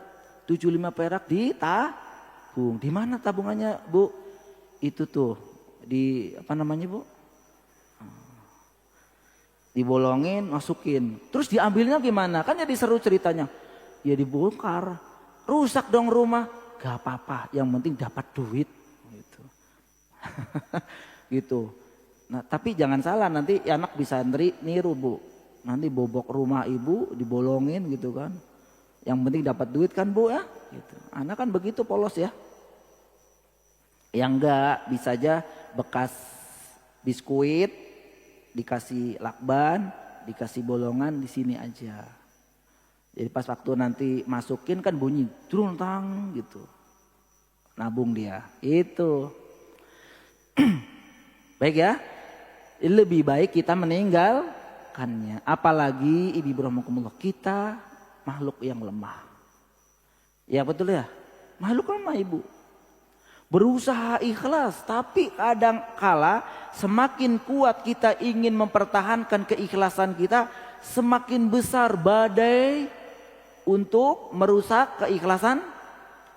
75 perak ditabung. Di mana tabungannya bu? Itu tuh di apa namanya bu? Dibolongin, masukin. Terus diambilnya gimana? Kan jadi seru ceritanya. Ya dibongkar, rusak dong rumah. Gak apa-apa, yang penting dapat duit. Gitu. Gitu. Nah tapi jangan salah nanti anak bisa niru bu. Nanti bobok rumah ibu dibolongin gitu kan. Yang penting dapat duit kan bu ya. Gitu. Anak kan begitu polos ya. Yang enggak bisa aja bekas biskuit dikasih lakban, dikasih bolongan di sini aja. Jadi pas waktu nanti masukin kan bunyi turun tang gitu. Nabung dia. Itu. Baik ya. Lebih baik kita meninggalkannya. Apalagi ibu rahmatullah kita makhluk yang lemah. Ya betul ya. Makhluk lemah ibu. Berusaha ikhlas tapi kadang kala semakin kuat kita ingin mempertahankan keikhlasan kita, semakin besar badai untuk merusak keikhlasan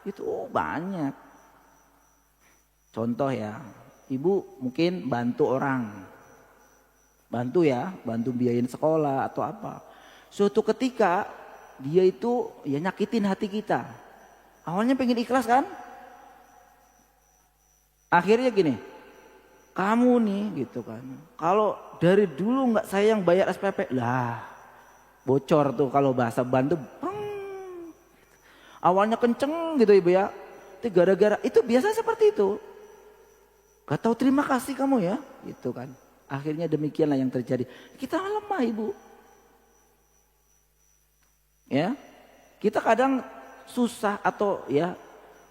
itu banyak. Contoh ya, ibu mungkin bantu orang. Bantu ya, bantu biayain sekolah atau apa. Suatu ketika dia itu ya nyakitin hati kita. Awalnya pengen ikhlas kan? Akhirnya gini, kamu nih gitu kan. Kalau dari dulu nggak sayang bayar SPP, lah bocor tuh kalau bahasa bantu. Awalnya kenceng gitu ibu ya. Itu gara-gara itu biasa seperti itu. Gak tahu terima kasih kamu ya, gitu kan. Akhirnya demikianlah yang terjadi. Kita lemah ibu. Ya, kita kadang susah atau ya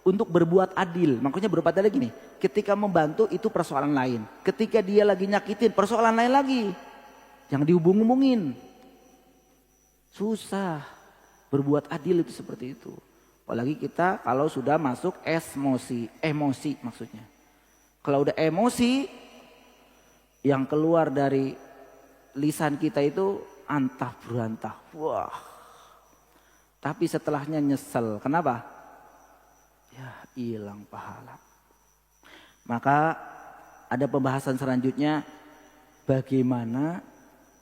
untuk berbuat adil. Makanya berbuat adil gini, ketika membantu itu persoalan lain. Ketika dia lagi nyakitin persoalan lain lagi. Jangan dihubung-hubungin. Susah berbuat adil itu seperti itu. Apalagi kita kalau sudah masuk emosi maksudnya. Kalau udah emosi yang keluar dari lisan kita itu antah berantah. Wah. Tapi setelahnya nyesel. Kenapa? Ya hilang pahala. Maka ada pembahasan selanjutnya. Bagaimana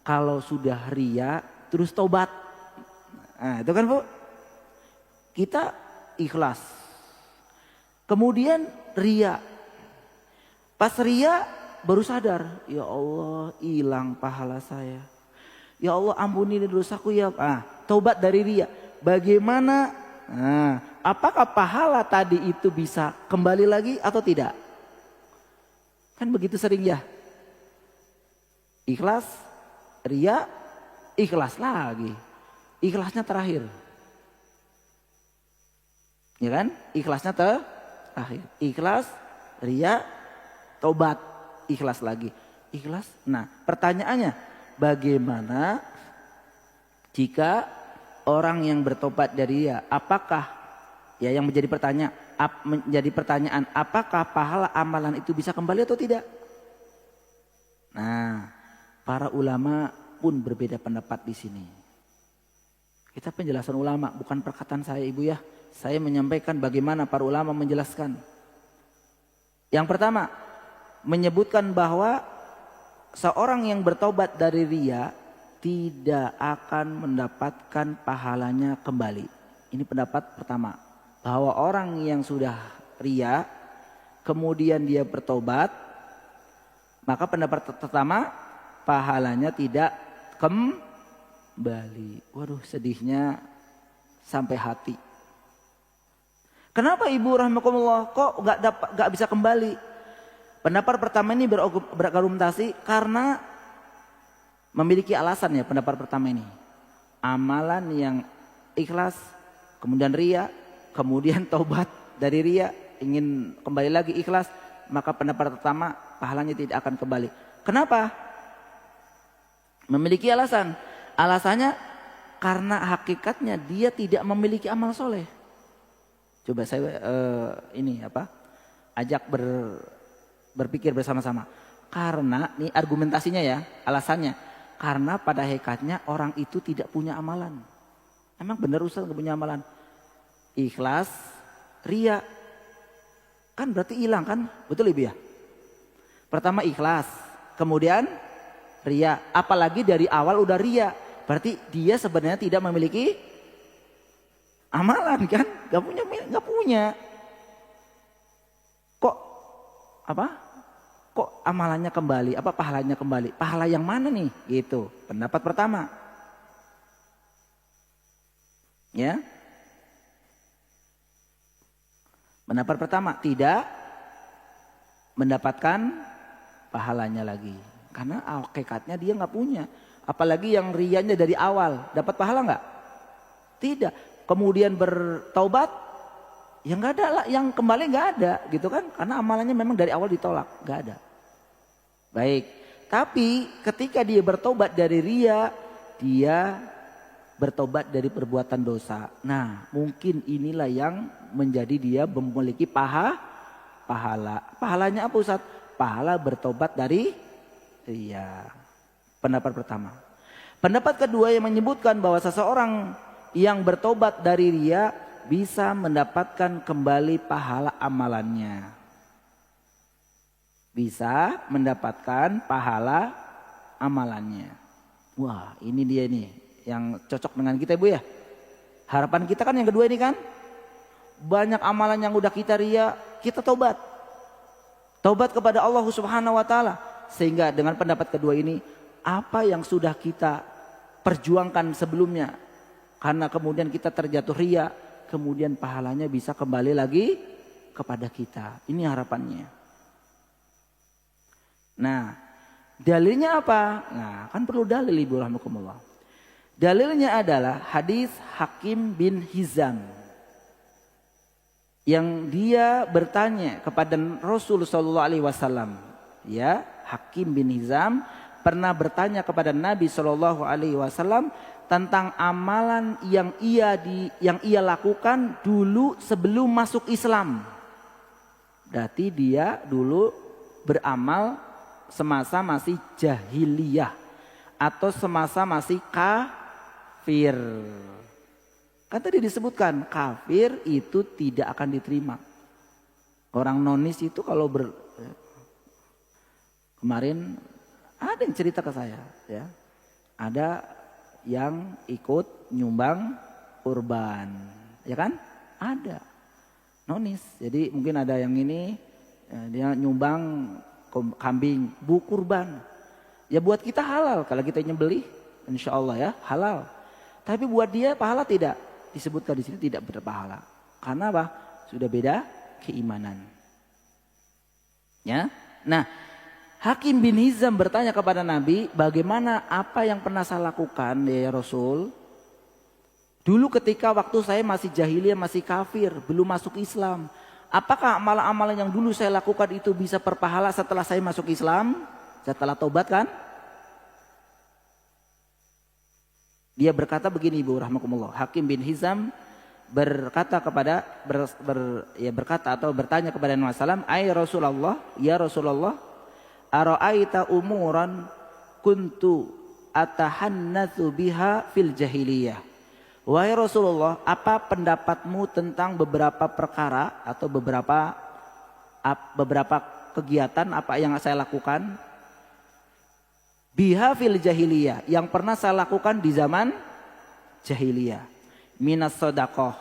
kalau sudah ria terus tobat. Nah itu kan Bu. Kita ikhlas. Kemudian ria. Pas ria baru sadar. Ya Allah hilang pahala saya. Ya Allah ampuni dosaku ya. Tobat dari ria. Bagaimana? Apakah pahala tadi itu bisa kembali lagi atau tidak? Kan begitu sering ya. Ikhlas, ria, ikhlas lagi. Ikhlasnya terakhir. Ya kan? Ikhlasnya terakhir. Ikhlas, ria, tobat, ikhlas lagi. Ikhlas. Nah, pertanyaannya, bagaimana jika orang yang bertobat dari ria, apakah ya yang menjadi pertanyaan, apakah pahala amalan itu bisa kembali atau tidak? Nah, para ulama pun berbeda pendapat di sini. Kita penjelasan ulama, bukan perkataan saya Ibu ya. Saya menyampaikan bagaimana para ulama menjelaskan. Yang pertama, menyebutkan bahwa seorang yang bertobat dari ria tidak akan mendapatkan pahalanya kembali. Ini pendapat pertama. Bahwa orang yang sudah ria, kemudian dia bertobat, maka pendapat pertama, pahalanya tidak kembali. Waduh sedihnya sampai hati. Kenapa Ibu rahimakumullah kok gak bisa kembali? Pendapat pertama ini berargumentasi karena memiliki alasan ya pendapat pertama ini. Amalan yang ikhlas, kemudian ria, kemudian taubat dari ria, ingin kembali lagi ikhlas, maka pendapat pertama pahalanya tidak akan kembali. Kenapa? Memiliki alasan. Alasannya karena hakikatnya dia tidak memiliki amal soleh. Coba saya ajak berpikir bersama-sama. Karena ini argumentasinya ya, alasannya. Karena pada hakikatnya orang itu tidak punya amalan. Emang benar Ustaz gak punya amalan? Ikhlas, ria. Kan berarti hilang kan? Betul Ibu ya? Pertama ikhlas, kemudian ria. Apalagi dari awal udah ria. Berarti dia sebenarnya tidak memiliki amalan kan? Gak punya. Kok amalannya kembali? Apa pahalanya kembali? Pahala yang mana nih? Gitu. Pendapat pertama. Ya. Pendapat pertama tidak mendapatkan pahalanya lagi. Karena hakikatnya dia nggak punya. Apalagi yang rianya dari awal. Dapat pahala nggak? Tidak. Kemudian bertaubat, ya nggak ada lah. Yang kembali nggak ada, gitu kan? Karena amalannya memang dari awal ditolak, nggak ada. Baik. Tapi ketika dia bertobat dari ria, dia bertobat dari perbuatan dosa. Nah, mungkin inilah yang menjadi dia memiliki pahala. Pahalanya apa Ustaz? Pahala bertobat dari ria. Pendapat pertama. Pendapat kedua yang menyebutkan bahwa seseorang yang bertobat dari ria bisa mendapatkan kembali pahala amalannya. Bisa mendapatkan pahala amalannya. Wah, ini dia nih yang cocok dengan kita Ibu ya. Harapan kita kan yang kedua ini kan. Banyak amalan yang udah kita ria, kita tobat. Tobat kepada Allah Subhanahu wa taala. Sehingga dengan pendapat kedua ini, apa yang sudah kita perjuangkan sebelumnya, karena kemudian kita terjatuh ria, kemudian pahalanya bisa kembali lagi kepada kita. Ini harapannya. Nah, dalilnya apa? Nah, kan perlu dalil Ibu rahimakumullah. Dalilnya adalah hadis Hakim bin Hizam yang dia bertanya kepada Rasul sallallahu alaihi wasallam. Ya, Hakim bin Hizam pernah bertanya kepada Nabi sallallahu alaihi wasallam tentang amalan yang ia lakukan dulu sebelum masuk Islam. Berarti dia dulu beramal semasa masih jahiliyah atau semasa masih kafir. Kan tadi disebutkan kafir itu tidak akan diterima. Orang nonis itu kalau kemarin ada yang cerita ke saya, ya. Ada yang ikut nyumbang kurban, ya kan? Ada nonis. Jadi mungkin ada yang ini dia nyumbang kambing, bu kurban. Ya buat kita halal kalau kita nyembelih, insya Allah ya halal. Tapi buat dia pahala tidak. Disebutkan di sini tidak berpahala. Karena apa? Sudah beda keimanan. Ya. Nah, Hakim bin Hizam bertanya kepada Nabi, bagaimana apa yang pernah saya lakukan ya Rasul? Dulu ketika waktu saya masih jahiliyah, masih kafir, belum masuk Islam. Apakah amalan-amalan yang dulu saya lakukan itu bisa berpahala setelah saya masuk Islam? Setelah taubat kan? Dia berkata begini Ibu rahmatullah. Hakim bin Hizam berkata kepada bertanya kepada Nabi sallallahu alaihi wasallam, ya Rasulullah, ara'aita umuran kuntu atahannatsu biha fil jahiliyah. Wahai Rasulullah, apa pendapatmu tentang beberapa perkara atau beberapa kegiatan apa yang saya lakukan biha fil jahiliyah, yang pernah saya lakukan di zaman jahiliyah, minas sadaqah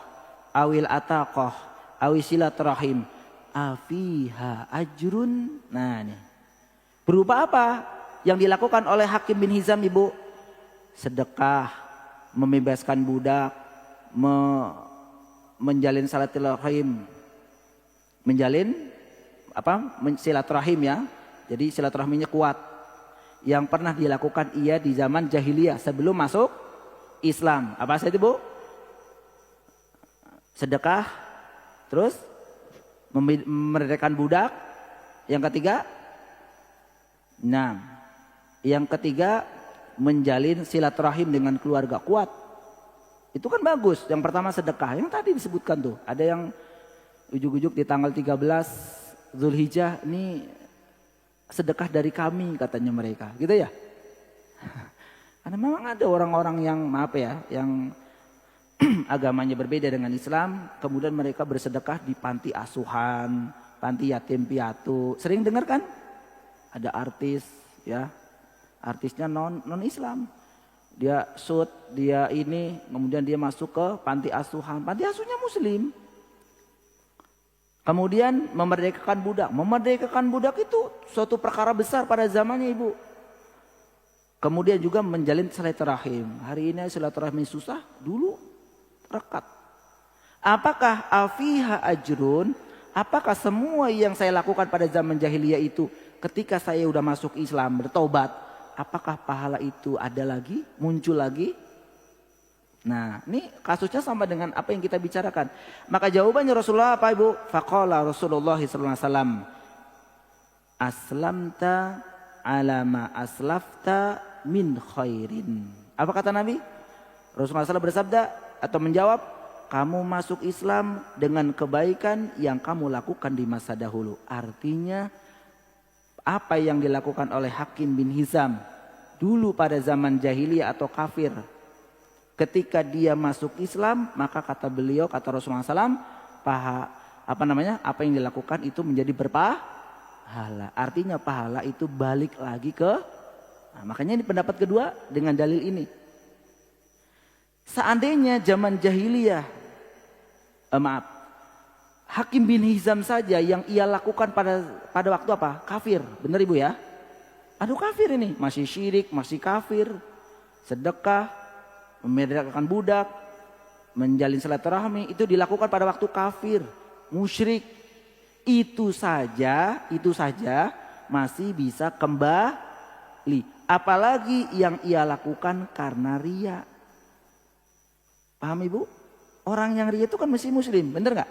awil ataqah awil silaturahim afiha ajrun. Nah nih, berupa apa yang dilakukan oleh Hakim bin Hizam Ibu? Sedekah, membebaskan budak, menjalin silaturahim, menjalin silaturahim ya. Jadi silaturahminya kuat. Yang pernah dilakukan ia di zaman jahiliyah sebelum masuk Islam. Apa saja itu Bu? Sedekah, terus memerdekakan budak. Yang ketiga, menjalin silaturahim dengan keluarga kuat. Itu kan bagus. Yang pertama sedekah, yang tadi disebutkan tuh. Ada yang ujuk-ujuk di tanggal 13 Zulhijjah ini sedekah dari kami katanya mereka, gitu ya. Karena memang ada orang-orang yang yang agamanya berbeda dengan Islam, kemudian mereka bersedekah di panti asuhan, panti yatim piatu. Sering dengar kan? Ada artis ya, artisnya non Islam. Dia kemudian dia masuk ke panti asuhan. Panti asuhannya Muslim. Kemudian memerdekakan budak. Memerdekakan budak itu suatu perkara besar pada zamannya Ibu. Kemudian juga menjalin silaturahim. Hari ini silaturahim susah, dulu rekat. Apakah afiha ajrun? Apakah semua yang saya lakukan pada zaman jahiliyah itu ketika saya udah masuk Islam, bertobat, apakah pahala itu ada lagi, muncul lagi? Nah, ini kasusnya sama dengan apa yang kita bicarakan. Maka jawabannya Rasulullah apa Ibu? Faqala Rasulullah sallallahu alaihi wasallam, aslamta ala ma aslafta min khairin. Apa kata Nabi? Rasulullah SAW bersabda atau menjawab, kamu masuk Islam dengan kebaikan yang kamu lakukan di masa dahulu. Artinya apa yang dilakukan oleh Hakim bin Hizam dulu pada zaman jahiliyah atau kafir, ketika dia masuk Islam, maka kata beliau, kata Rasulullah SAW, apa yang dilakukan itu menjadi berpahala. Artinya pahala itu balik lagi ke, makanya ini pendapat kedua dengan dalil ini. Seandainya zaman jahiliyah, Hakim bin Hizam saja yang ia lakukan pada waktu apa? Kafir, benar Ibu ya? Aduh kafir ini, masih syirik, masih kafir, sedekah, memerdekakan budak, menjalin silaturahmi, itu dilakukan pada waktu kafir, musyrik. Itu saja masih bisa kembali. Apalagi yang ia lakukan karena riya. Paham Ibu? Orang yang riya itu kan masih muslim, bener nggak?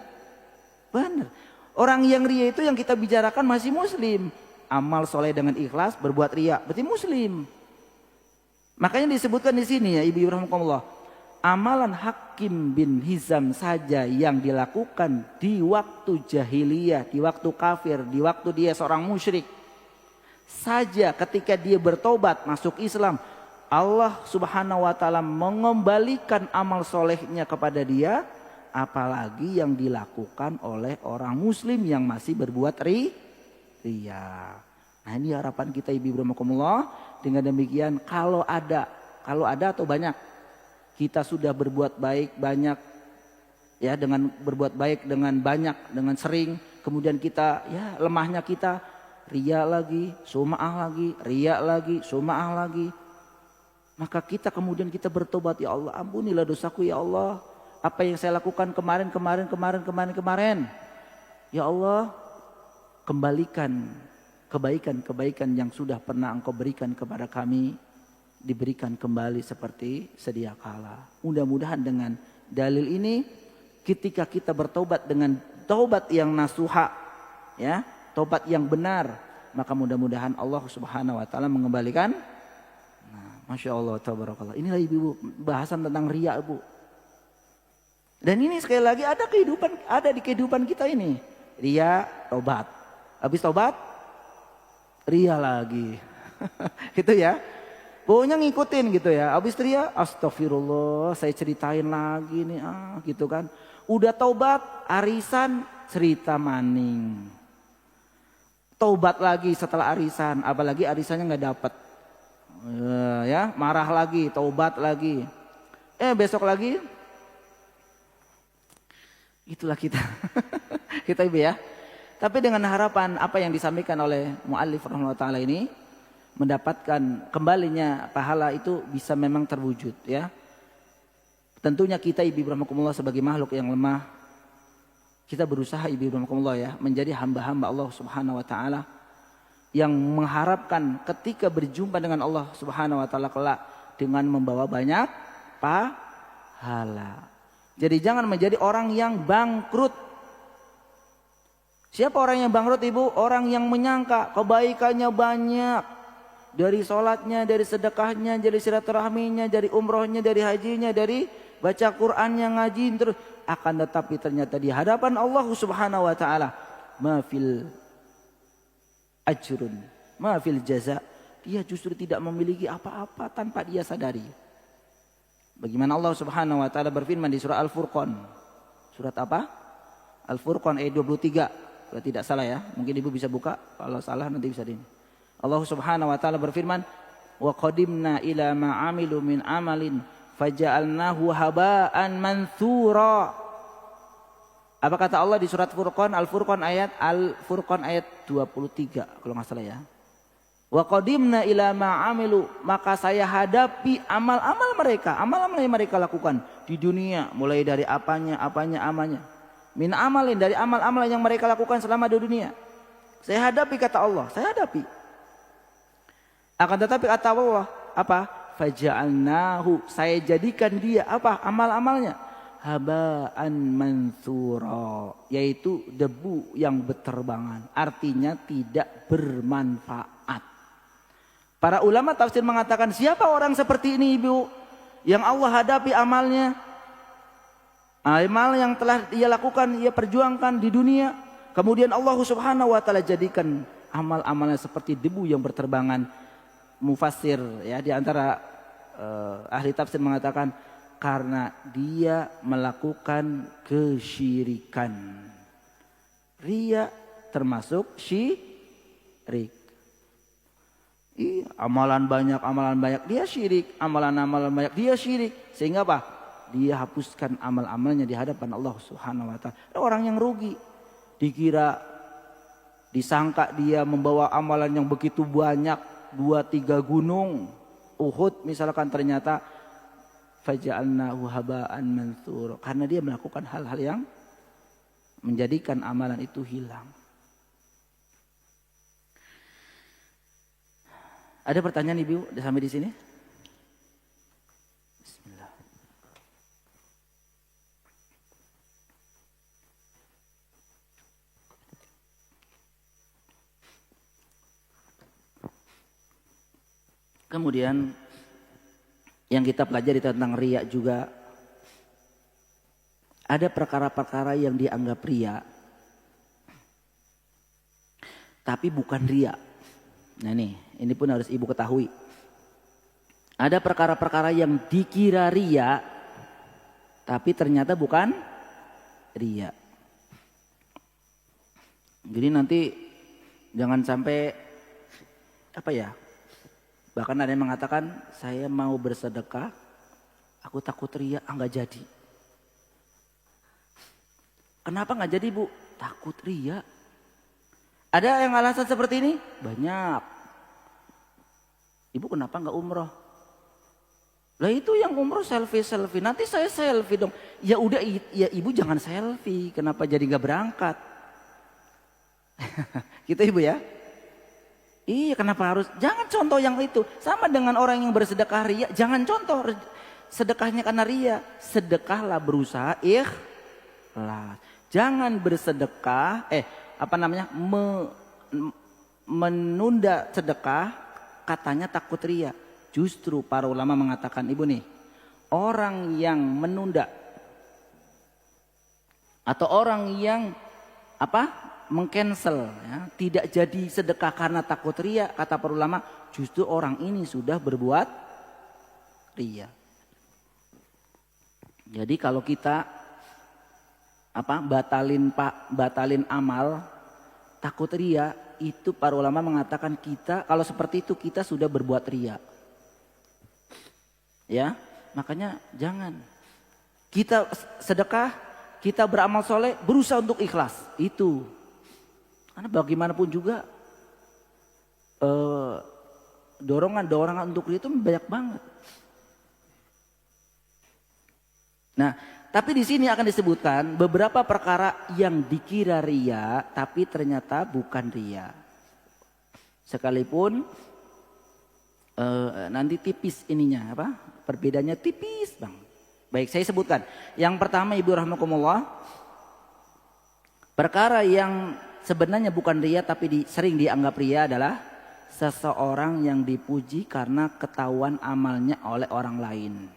Bener. Orang yang riya itu yang kita bicarakan masih muslim. Amal soleh dengan ikhlas, berbuat riya, berarti muslim. Makanya disebutkan di sini ya Ibu rahimahumullah. Amalan Hakim bin Hizam saja yang dilakukan di waktu jahiliyah, di waktu kafir, di waktu dia seorang musyrik. Saja ketika dia bertobat masuk Islam, Allah Subhanahu wa taala mengembalikan amal solehnya kepada dia, apalagi yang dilakukan oleh orang muslim yang masih berbuat riya. Nah, ini harapan kita Ibu rahimahumullah. Dengan demikian kalau ada atau banyak kita sudah berbuat baik banyak ya, dengan berbuat baik dengan banyak, dengan sering, kemudian kita ya lemahnya kita riya lagi, sum'ah lagi, riya lagi, sum'ah lagi. Maka kita kemudian kita bertobat, ya Allah ampunilah dosaku ya Allah. Apa yang saya lakukan kemarin. Ya Allah, kembalikan kebaikan-kebaikan yang sudah pernah Engkau berikan kepada kami, diberikan kembali seperti sedia kala. Mudah-mudahan dengan dalil ini ketika kita bertobat dengan taubat yang nasuha, ya, taubat yang benar, maka mudah-mudahan Allah Subhanahu wa taala mengembalikan. Nah, Masya Allah, tabarakallah. Inilah Ibu bahasan tentang riya, Bu. Dan ini sekali lagi ada di kehidupan kita ini. Riya, taubat. Habis taubat, riya lagi. Gitu ya. Pokoknya ngikutin gitu ya. Habis riya, astagfirullah, saya ceritain lagi nih gitu kan. Udah taubat, arisan, cerita maning. Taubat lagi setelah arisan, apalagi arisannya nggak dapet. Ya, marah lagi, taubat lagi. Besok lagi. Itulah kita. Kita Ibu ya. Tapi dengan harapan apa yang disampaikan oleh muallif rahimahullah taala ini, mendapatkan kembalinya pahala itu bisa memang terwujud ya. Tentunya kita Ibu rahimahumullah sebagai makhluk yang lemah, kita berusaha Ibu rahimahumullah ya menjadi hamba-hamba Allah Subhanahu wa taala yang mengharapkan ketika berjumpa dengan Allah Subhanahu wa taala kelak dengan membawa banyak pahala. Jadi jangan menjadi orang yang bangkrut. Siapa orang yang bangkrut Ibu? Orang yang menyangka kebaikannya banyak. Dari sholatnya, dari sedekahnya, dari silaturahminya, dari umrohnya, dari hajinya, dari baca Qur'annya, ngaji terus. Akan tetapi ternyata di hadapan Allah Subhanahu wa taala, mafil ajrun, mafil jaza. Dia justru tidak memiliki apa-apa tanpa dia sadari. Bagaimana Allah Subhanahu wa taala berfirman di surah Al-Furqan. Surat apa? Al-Furqan ayat 23. Kalau tidak salah ya. Mungkin Ibu bisa buka. Kalau salah nanti bisa di. Allah Subhanahu wa taala berfirman, "Wa qadimna ila ma 'amilu min amalin faja'alnahu haba'an mantsura." Apa kata Allah di surat Furqan, Al-Furqan ayat 23 kalau enggak salah ya. Wa qadimna ila ma 'amilu, maka saya hadapi amal-amal yang mereka lakukan di dunia, mulai dari amanya. Min amalin, dari amal-amal yang mereka lakukan selama di dunia. Saya hadapi, kata Allah, saya hadapi. Akan tetapi kata Allah apa? Faja'alnahu, saya jadikan dia apa? Amal-amalnya haba'an mantsura, yaitu debu yang berterbangan, artinya tidak bermanfaat. Para ulama tafsir mengatakan, siapa orang seperti ini Ibu yang Allah hadapi amalnya, amal yang telah ia lakukan, ia perjuangkan di dunia, kemudian Allah Subhanahu wa taala jadikan amal-amalnya seperti debu yang berterbangan. Mufassir ya di antara ahli tafsir mengatakan karena dia melakukan kesyirikan. Riya termasuk syirik. Amalan banyak dia syirik, amalan banyak dia syirik, sehingga apa? Dia hapuskan amal-amalnya di hadapan Allah Subhanahu wa taala. Orang yang rugi, disangka dia membawa amalan yang begitu banyak, 2-3 gunung Uhud misalkan, ternyata faja'alnahu haba'an mantsura, karena dia melakukan hal-hal yang menjadikan amalan itu hilang. Ada pertanyaan Ibu sampai di sini? Bismillah. Kemudian yang kita pelajari tentang riya juga, ada perkara-perkara yang dianggap riya tapi bukan riya. Nah ini pun harus ibu ketahui. Ada perkara-perkara yang dikira riya tapi ternyata bukan riya. Jadi nanti jangan sampai bahkan ada yang mengatakan saya mau bersedekah, aku takut riya, nggak jadi. Kenapa nggak jadi bu? Takut riya. Ada yang alasan seperti ini? Banyak. Ibu kenapa nggak umroh? Lah itu yang umroh selfie. Nanti saya selfie dong. Ya udah, ya ibu jangan selfie. Kenapa jadi nggak berangkat? Gitu ibu ya. Iya, kenapa harus? Jangan contoh yang itu. Sama dengan orang yang bersedekah riya, jangan contoh sedekahnya karena riya. Sedekahlah berusaha ikhlas. Jangan bersedekah menunda sedekah katanya takut riya. Justru para ulama mengatakan, ibu nih, orang yang menunda atau orang yang mengcancel ya, tidak jadi sedekah karena takut riya, kata para ulama, justru orang ini sudah berbuat riya. Jadi kalau kita batalin amal takut riya, itu para ulama mengatakan kita kalau seperti itu kita sudah berbuat riya. Ya, makanya jangan. Kita sedekah, kita beramal soleh, berusaha untuk ikhlas. Itu. Karena bagaimanapun juga dorongan untuk riya itu banyak banget. Nah, tapi di sini akan disebutkan beberapa perkara yang dikira riya tapi ternyata bukan riya. Sekalipun nanti tipis ininya perbedaannya tipis bang. Baik, saya sebutkan. Yang pertama ibu rahmakumullah, perkara yang sebenarnya bukan riya tapi sering dianggap riya adalah seseorang yang dipuji karena ketahuan amalnya oleh orang lain.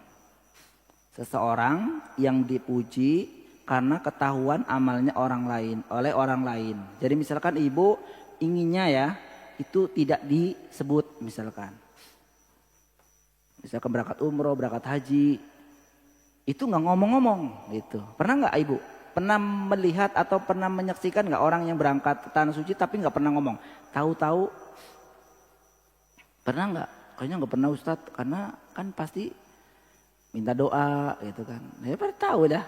Seseorang yang dipuji karena ketahuan amalnya oleh orang lain. Jadi misalkan ibu inginnya ya itu tidak disebut misalkan berangkat umroh, berangkat haji, itu nggak ngomong-ngomong gitu. Pernah nggak ibu? Pernah melihat atau pernah menyaksikan nggak orang yang berangkat ke tanah suci tapi nggak pernah ngomong? Tahu-tahu? Pernah nggak? Kayaknya nggak pernah Ustadz, karena kan pasti minta doa gitu kan. Ya pernah tahu dah.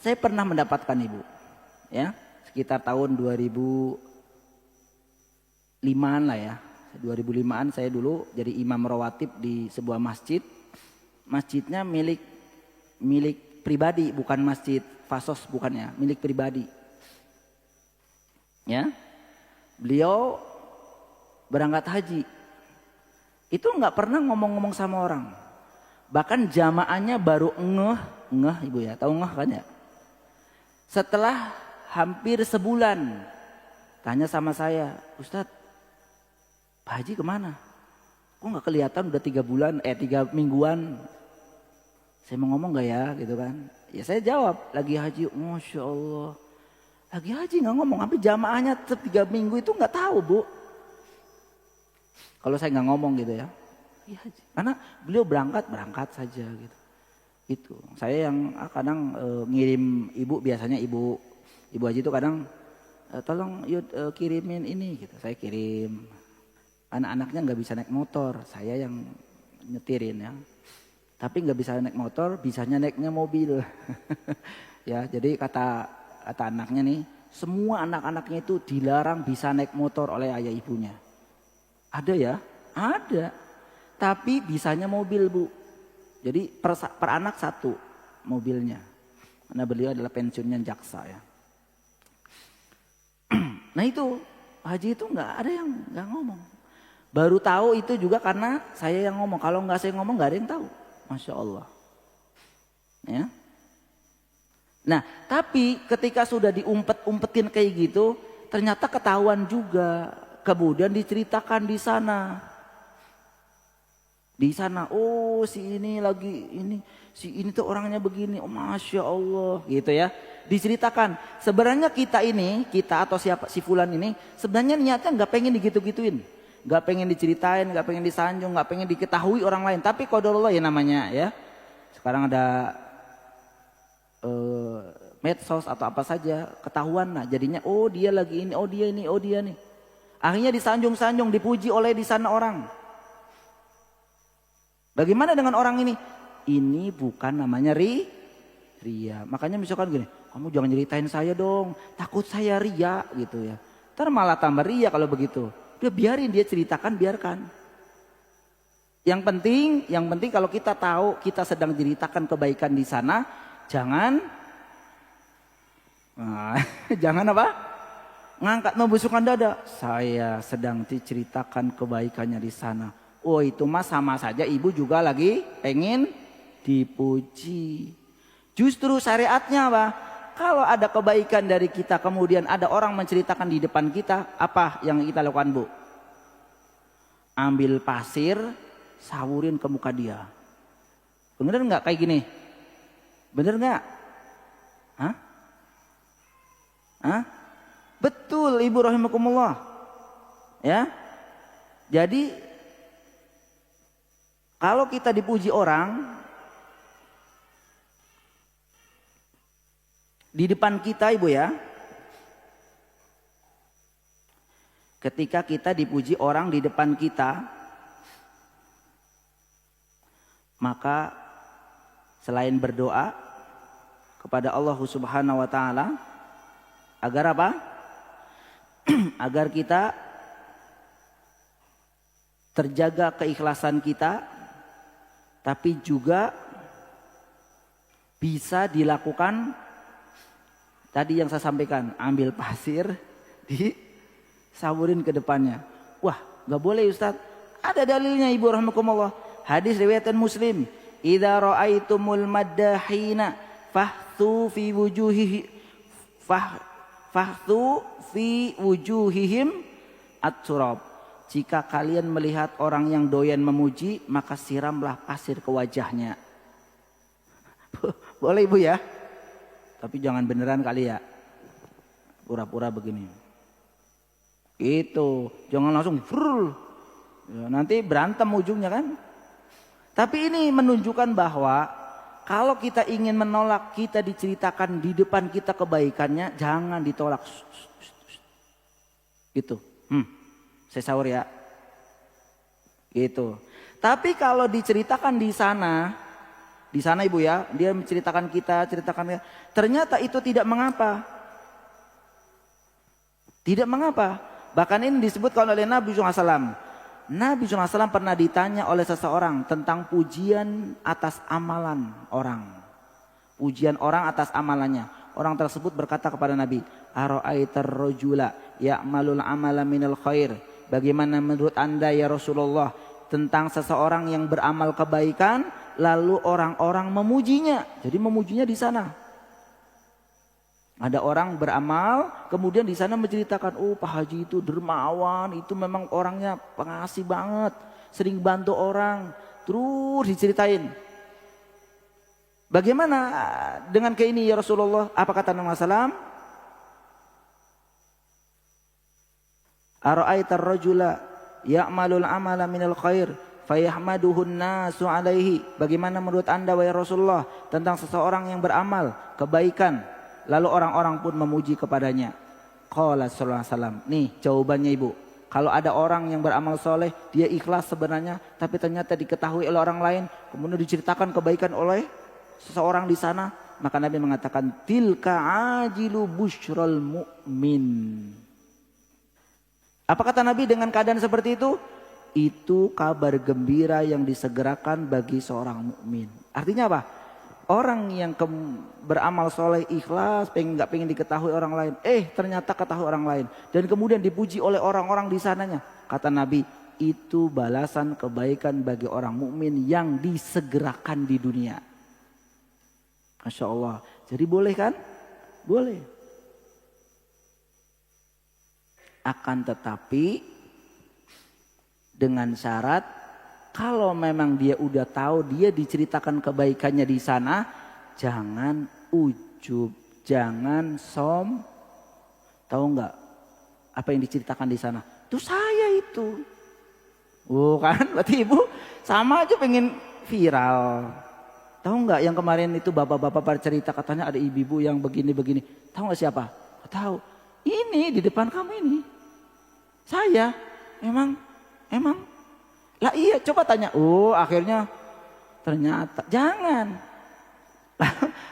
Saya pernah mendapatkan ibu, ya sekitar tahun 2005-an lah ya. 2005-an saya dulu jadi imam rawatib di sebuah masjid. Masjidnya milik pribadi, bukan masjid fasos, bukannya, milik pribadi. Ya. Beliau berangkat haji. Itu nggak pernah ngomong-ngomong sama orang. Bahkan jamaahnya baru ngeh ibu ya, tahu ngeh kan ya? Setelah hampir sebulan tanya sama saya, Ustadz, Pak Haji kemana? Kok nggak kelihatan udah 3 mingguan? Saya mau ngomong gak ya gitu kan? Ya saya jawab, lagi haji. Masya Allah, lagi haji nggak ngomong. Tapi jamaahnya tetap 3 minggu itu nggak tahu bu. Kalau saya nggak ngomong gitu ya. Karena beliau berangkat saja gitu. Itu saya yang kadang ngirim ibu, biasanya ibu Haji itu kadang tolong yuk kirimin ini gitu. Saya kirim. Anak-anaknya nggak bisa naik motor, saya yang nyetirin ya. Tapi nggak bisa naik motor, bisanya naiknya mobil. Ya, jadi kata anaknya nih, semua anak-anaknya itu dilarang bisa naik motor oleh ayah ibunya. Ada ya? Ada. Tapi bisanya mobil bu. Jadi per anak 1 mobilnya. Karena beliau adalah pensiunnya jaksa ya. Nah itu haji itu nggak ada yang nggak ngomong. Baru tahu itu juga karena saya yang ngomong. Kalau nggak saya ngomong nggak ada yang tahu. Masya Allah. Ya. Nah tapi ketika sudah diumpet-umpetin kayak gitu, ternyata ketahuan juga. Kemudian diceritakan di sana. Di sana, oh si ini lagi ini, si ini tuh orangnya begini, oh masya Allah, gitu ya. Diceritakan. Sebenarnya kita atau siapa si fulan ini, sebenarnya niatnya nggak pengen digitu-gituin, nggak pengen diceritain, nggak pengen disanjung, nggak pengen diketahui orang lain. Tapi qadarullah ya namanya ya. Sekarang ada medsos atau apa saja, ketahuan lah. Jadinya, oh dia lagi ini, oh dia ini, oh dia nih. Akhirnya disanjung-sanjung, dipuji oleh di sana orang. Bagaimana dengan orang ini? Ini bukan namanya ria. Makanya misalkan gini, kamu jangan ceritain saya dong, takut saya ria gitu ya. Ntar malah tambah ria kalau begitu. Dia biarin dia ceritakan, biarkan. Yang penting kalau kita tahu kita sedang ceritakan kebaikan di sana, jangan jangan apa? Ngangkat membusukkan dada. Saya sedang diceritakan kebaikannya di sana. Oh itu mah sama saja ibu juga lagi pengen dipuji. Justru syariatnya apa? Kalau ada kebaikan dari kita kemudian ada orang menceritakan di depan kita, apa yang kita lakukan bu? Ambil pasir, saburin ke muka dia. Bener nggak kayak gini? Bener nggak? Hah? Hah? Betul ibu rahimakumullah. Ya. Jadi kalau kita dipuji orang di depan kita ibu ya, ketika kita dipuji orang di depan kita, maka selain berdoa kepada Allah Subhanahu wa taala agar apa? Agar kita terjaga keikhlasan kita, tapi juga bisa dilakukan tadi yang saya sampaikan, ambil pasir disaburin ke depannya. Wah, nggak boleh Ustaz. Ada dalilnya ibu rahmatullah. Hadis riwayat Muslim. Idza ra'aitumul maddahina fahthu fi wujuhihi fahthu fi wujuhihim at-turab. Jika kalian melihat orang yang doyan memuji, maka siramlah pasir ke wajahnya. Boleh ibu ya? Tapi jangan beneran kali ya. Pura-pura begini. Itu, jangan langsung ya, nanti berantem ujungnya kan. Tapi ini menunjukkan bahwa kalau kita ingin menolak, kita diceritakan di depan kita kebaikannya, jangan ditolak. Gitu. Saya sahur ya. Gitu. Tapi kalau diceritakan di sana ibu ya, dia menceritakan kita, ternyata itu tidak mengapa. Tidak mengapa. Bahkan ini disebutkan oleh Nabi SAW. Nabi SAW pernah ditanya oleh seseorang tentang pujian atas amalan orang. Pujian orang atas amalannya. Orang tersebut berkata kepada Nabi, "Ara'aitar rajula ya'malul amala minal khair." Bagaimana menurut Anda ya Rasulullah tentang seseorang yang beramal kebaikan lalu orang-orang memujinya. Jadi memujinya di sana. Ada orang beramal kemudian di sana menceritakan, oh Pak Haji itu dermawan, itu memang orangnya pengasih banget, sering bantu orang, terus diceritain. Bagaimana dengan kayak ini ya Rasulullah? Apa kata Nabi SAW? Ara'aitar rajula ya'malul amala minal khair fayahmaduhun nasu alaihi. Bagaimana menurut Anda wahai Rasulullah tentang seseorang yang beramal kebaikan lalu orang-orang pun memuji kepadanya? Qala sallallahu alaihi wasallam. Nih jawabannya ibu. Kalau ada orang yang beramal soleh, dia ikhlas sebenarnya, tapi ternyata diketahui oleh orang lain, kemudian diceritakan kebaikan oleh seseorang di sana, maka Nabi mengatakan tilka ajilu busyral mu'min. Apa kata Nabi dengan keadaan seperti itu? Itu kabar gembira yang disegerakan bagi seorang mukmin. Artinya apa? Orang yang beramal soleh ikhlas, nggak pengen diketahui orang lain, ternyata ketahui orang lain, dan kemudian dipuji oleh orang-orang di sananya. Kata Nabi, itu balasan kebaikan bagi orang mukmin yang disegerakan di dunia. Masya Allah. Jadi boleh kan? Boleh. Akan tetapi dengan syarat Kalau memang dia udah tahu, dia diceritakan kebaikannya di sana, jangan ujub, jangan tahu nggak apa yang diceritakan di sana? Itu saya itu. Oh kan, berarti ibu sama aja pengen viral. Tahu nggak yang kemarin itu bapak-bapak bercerita katanya ada ibu-ibu yang begini-begini. Tahu nggak siapa? Nggak tahu. Ini di depan kamu ini. Saya emang. Lah iya, coba tanya. Oh, akhirnya ternyata jangan.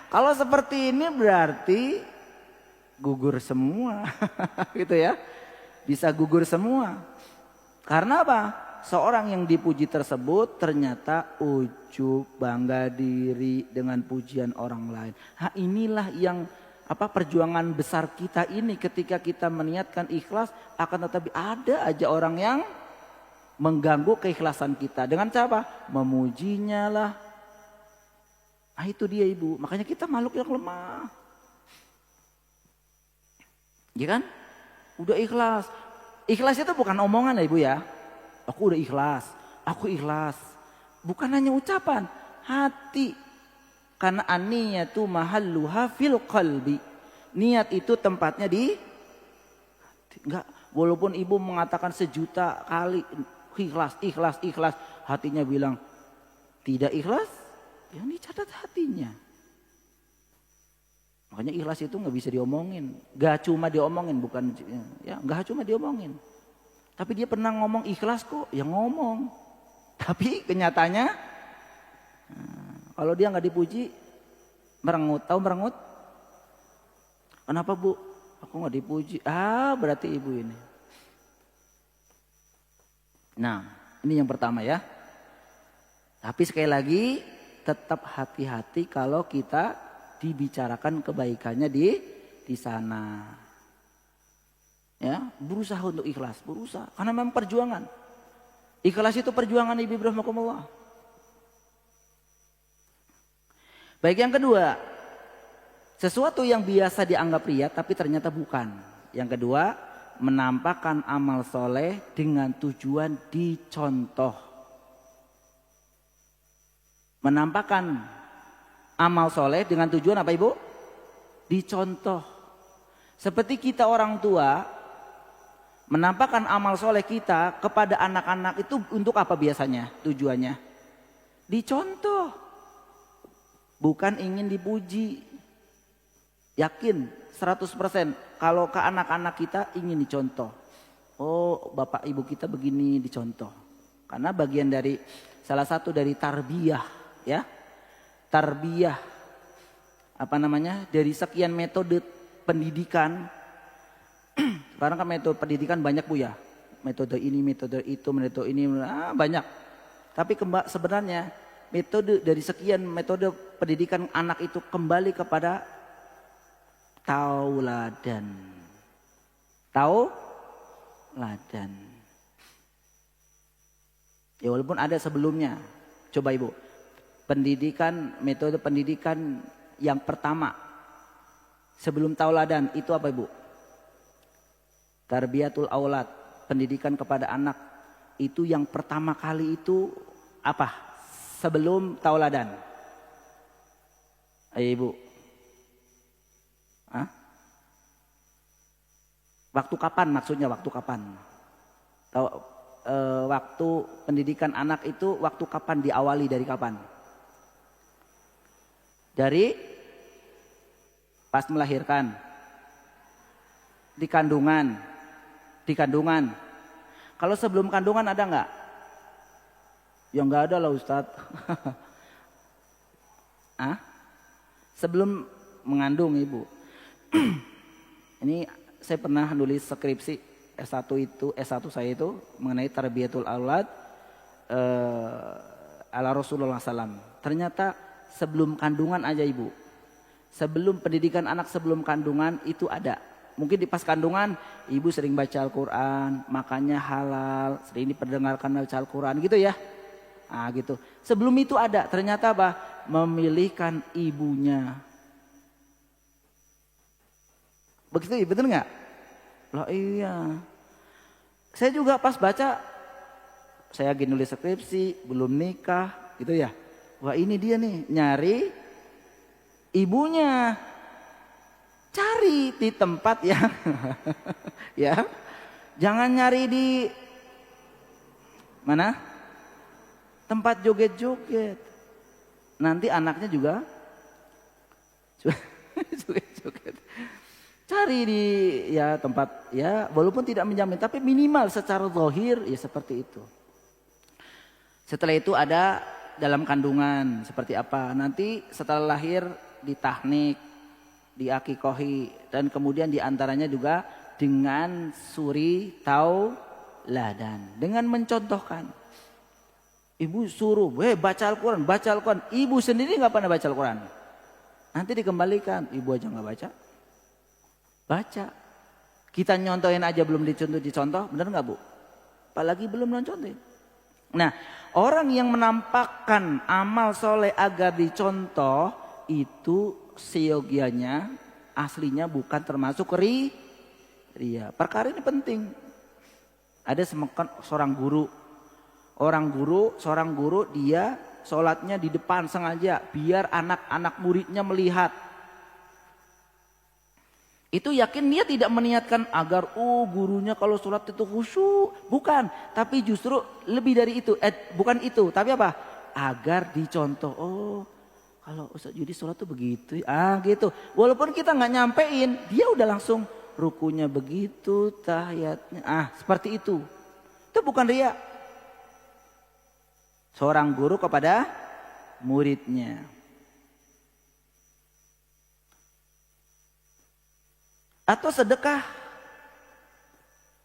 Kalau seperti ini berarti gugur semua. Gitu ya. Bisa gugur semua. Karena apa? Seorang yang dipuji tersebut ternyata ujub, bangga diri dengan pujian orang lain. Inilah yang perjuangan besar kita ini ketika kita meniatkan ikhlas, akan tetapi ada aja orang yang mengganggu keikhlasan kita dengan cara memujinya lah. Itu dia ibu, makanya kita makhluk yang lemah. Ya kan? Udah ikhlas. Ikhlas itu bukan omongan ya ibu ya. Aku udah ikhlas, aku ikhlas. Bukan hanya ucapan, hati. Karena an-niyatu mahalluha fil qalbi. Niat itu tempatnya di hati. Enggak, walaupun ibu mengatakan 1.000.000 kali ikhlas, hatinya bilang tidak ikhlas, yang dicatat hatinya. Makanya ikhlas itu nggak bisa diomongin, gak cuma diomongin, bukan ya, gak cuma diomongin. Tapi dia pernah ngomong ikhlas kok, ya ngomong. Tapi kenyataannya, kalau dia nggak dipuji, merengut. Tahu merengut? Kenapa bu? Aku nggak dipuji. Berarti ibu ini. Nah, ini yang pertama ya. Tapi sekali lagi, tetap hati-hati kalau kita dibicarakan kebaikannya di sana. Ya, berusaha untuk ikhlas, berusaha. Karena memang perjuangan. Ikhlas itu perjuangan ibu rahmatullah. Baik, yang kedua, sesuatu yang biasa dianggap riya tapi ternyata bukan. Yang kedua, menampakkan amal soleh dengan tujuan dicontoh. Menampakkan amal soleh dengan tujuan apa ibu? Dicontoh. Seperti kita orang tua menampakkan amal soleh kita kepada anak-anak itu untuk apa biasanya tujuannya? Dicontoh. Bukan ingin dipuji. Yakin 100% kalau ke anak-anak kita ingin dicontoh. Oh bapak ibu kita begini, dicontoh. Karena bagian dari salah satu dari tarbiyah ya. Tarbiyah dari sekian metode pendidikan. Sekarang kan metode pendidikan banyak bu ya. Metode ini, metode itu, metode ini banyak. Tapi sebenarnya metode dari sekian metode pendidikan anak itu kembali kepada tauladan. Tauladan. Ya walaupun ada sebelumnya. Coba ibu. Metode pendidikan yang pertama. Sebelum tauladan itu apa ibu? Tarbiyatul aulad, pendidikan kepada anak. Itu yang pertama kali itu apa? Sebelum tauladan. Ayo ibu. Waktu kapan maksudnya, waktu kapan? Waktu pendidikan anak itu waktu kapan, diawali dari kapan? Dari pas melahirkan. Di kandungan. Kalau sebelum kandungan ada nggak? Ya nggak ada lah Ustadz. Sebelum mengandung ibu. Ini saya pernah nulis skripsi S1 saya itu mengenai tarbiyatul aulad ala Rasulullah SAW. Ternyata sebelum kandungan aja ibu. Sebelum pendidikan anak sebelum kandungan itu ada. Mungkin di pas kandungan ibu sering baca Al-Quran, makannya halal, sering diperdengarkan baca Al-Quran gitu ya. Gitu. Sebelum itu ada, ternyata apa? Memilihkan ibunya. Begitu betul nggak? Lah iya. Saya juga pas baca saya lagi nulis skripsi, belum nikah gitu ya. Wah ini dia nih nyari ibunya. Cari di tempat yang ya. Jangan nyari di mana? Tempat joget-joget. Nanti anaknya juga joget-joget. Cari di ya tempat ya walaupun tidak menjamin tapi minimal secara zahir ya seperti itu. Setelah itu ada dalam kandungan seperti apa. Nanti setelah lahir ditahnik, diakikohi dan kemudian diantaranya juga dengan suri tauladan. Dengan mencontohkan. Ibu suruh, baca Al-Quran, baca Al-Quran. Ibu sendiri nggak pernah baca Al-Quran. Nanti dikembalikan, ibu aja nggak baca. Baca. Kita nyontohin aja belum dicontoh, bener nggak Bu? Apalagi belum noncontohin. Nah, orang yang menampakkan amal soleh agar dicontoh itu seyogianya aslinya bukan termasuk ria. Perkara ini penting. Ada seorang guru dia sholatnya di depan sengaja biar anak-anak muridnya melihat. Itu yakin dia tidak meniatkan agar gurunya kalau sholat itu khusyuk. Bukan, tapi justru lebih dari itu. Bukan itu, tapi apa? Agar dicontoh. Oh, kalau Ustaz Yudi sholat tuh begitu. Gitu. Walaupun kita nggak nyampein, dia udah langsung rukunya begitu, tahiyatnya. Seperti itu. Itu bukan riya. Seorang guru kepada muridnya. Atau sedekah.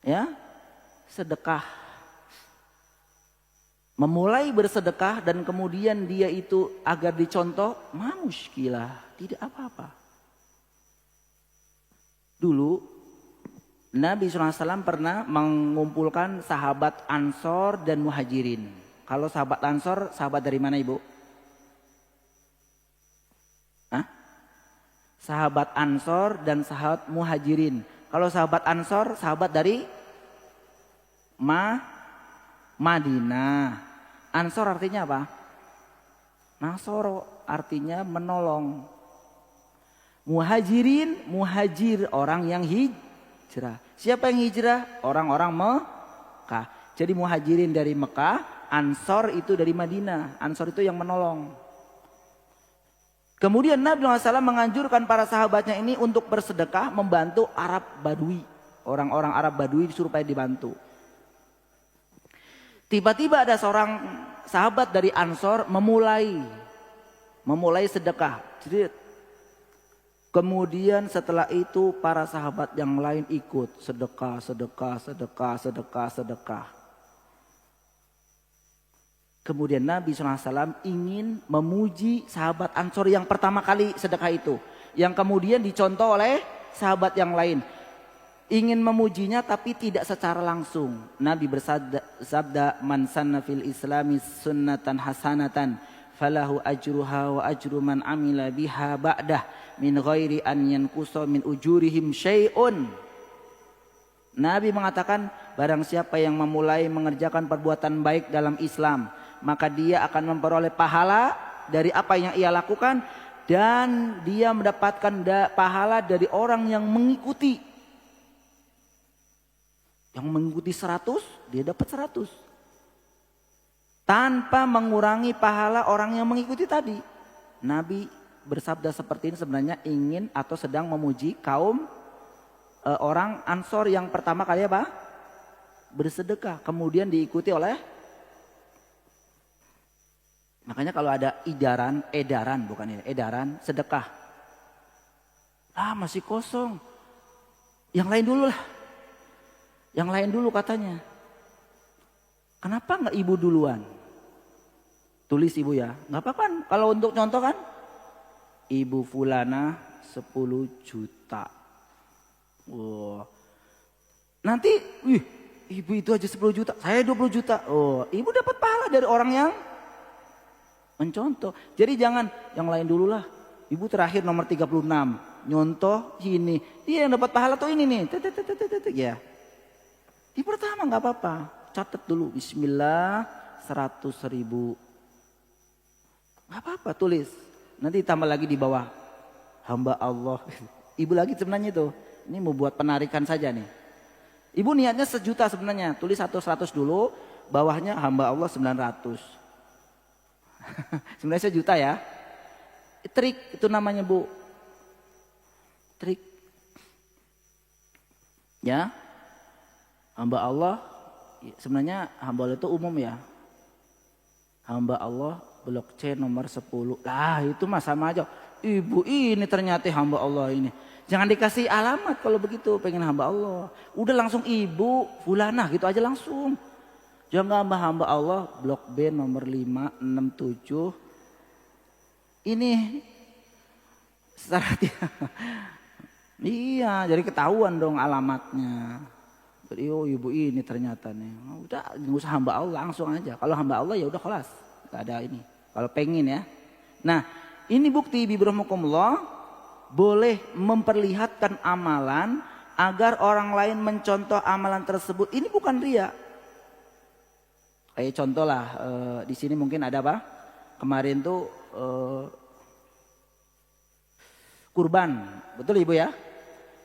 Ya. Sedekah. Memulai bersedekah dan kemudian dia itu agar dicontoh, muskilah, tidak apa-apa. Dulu Nabi SAW pernah mengumpulkan sahabat Ansor dan Muhajirin. Kalau sahabat Ansor, sahabat dari mana Ibu? Sahabat Ansor dan sahabat Muhajirin. Kalau sahabat Ansor, sahabat dari Madinah. Ansor artinya apa? Nasoro artinya menolong. Muhajirin, muhajir orang yang hijrah. Siapa yang hijrah? Orang-orang Mekah. Jadi muhajirin dari Mekah, Ansor itu dari Madinah. Ansor itu yang menolong. Kemudian Nabi SAW menganjurkan para sahabatnya ini untuk bersedekah membantu Arab Badui. Orang-orang Arab Badui disuruh supaya dibantu. Tiba-tiba ada seorang sahabat dari Ansor memulai sedekah. Kemudian setelah itu para sahabat yang lain ikut sedekah. Kemudian Nabi SAW ingin memuji sahabat Ansor yang pertama kali sedekah itu. Yang kemudian dicontoh oleh sahabat yang lain. Ingin memujinya tapi tidak secara langsung. Nabi bersabda, man sanna fil islami sunnatan hasanatan falahu ajruha wa ajru man amila biha ba'dah min ghairi an yanqusa min ujurihim syai'un. Nabi mengatakan barang siapa yang memulai mengerjakan perbuatan baik dalam Islam, maka dia akan memperoleh pahala dari apa yang ia lakukan dan dia mendapatkan pahala dari orang yang mengikuti. Yang mengikuti 100, dia dapat 100. Tanpa mengurangi pahala orang yang mengikuti tadi. Nabi bersabda seperti ini sebenarnya ingin atau sedang memuji kaum orang Ansor yang pertama kali apa? Bersedekah. Kemudian diikuti oleh. Makanya kalau ada edaran sedekah. Masih kosong. Yang lain dulu lah. Yang lain dulu katanya. Kenapa enggak ibu duluan? Tulis ibu ya. Enggak apa-apa kan? Kalau untuk contoh kan. Ibu fulana 10 juta. Wow. Nanti ibu itu aja 10 juta. Saya 20 juta. Oh, ibu dapat pahala dari orang yang mencontoh. Jadi jangan yang lain dulu lah. Ibu terakhir nomor 36. Nyontoh ini. Dia yang dapat pahala tuh ini nih. Ya. Di pertama nggak apa-apa. catat dulu. Bismillah 100.000. Gak apa-apa tulis. Nanti tambah lagi di bawah. Hamba Allah. Ibu lagi sebenarnya itu. Ini mau buat penarikan saja nih. Ibu niatnya 1.000.000 sebenarnya. Tulis 100 dulu. Bawahnya hamba Allah 900. Sebenarnya 1.000.000 ya. Trik itu namanya Bu. Trik. Ya. Hamba Allah. Sebenarnya hamba Allah itu umum ya. Hamba Allah blok C nomor 10. Lah itu mah sama aja. Ibu ini ternyata hamba Allah ini. Jangan dikasih alamat kalau begitu pengen hamba Allah. Udah langsung ibu fulanah gitu aja langsung. Jangan hamba Allah blok B nomor 567. Ini syaratnya. Iya, jadi ketahuan dong alamatnya. Jadi oh ibu ini ternyata nih. Udah nggak usah hamba Allah langsung aja. Kalau hamba Allah ya udah kelas. Gak ada ini. Kalau pengen ya. Nah ini bukti bibrohmukumullah. Boleh memperlihatkan amalan. Agar orang lain mencontoh amalan tersebut. Ini bukan ria. Kayak contoh lah. Di sini mungkin ada apa. Kemarin tuh. Kurban. Betul ibu ya.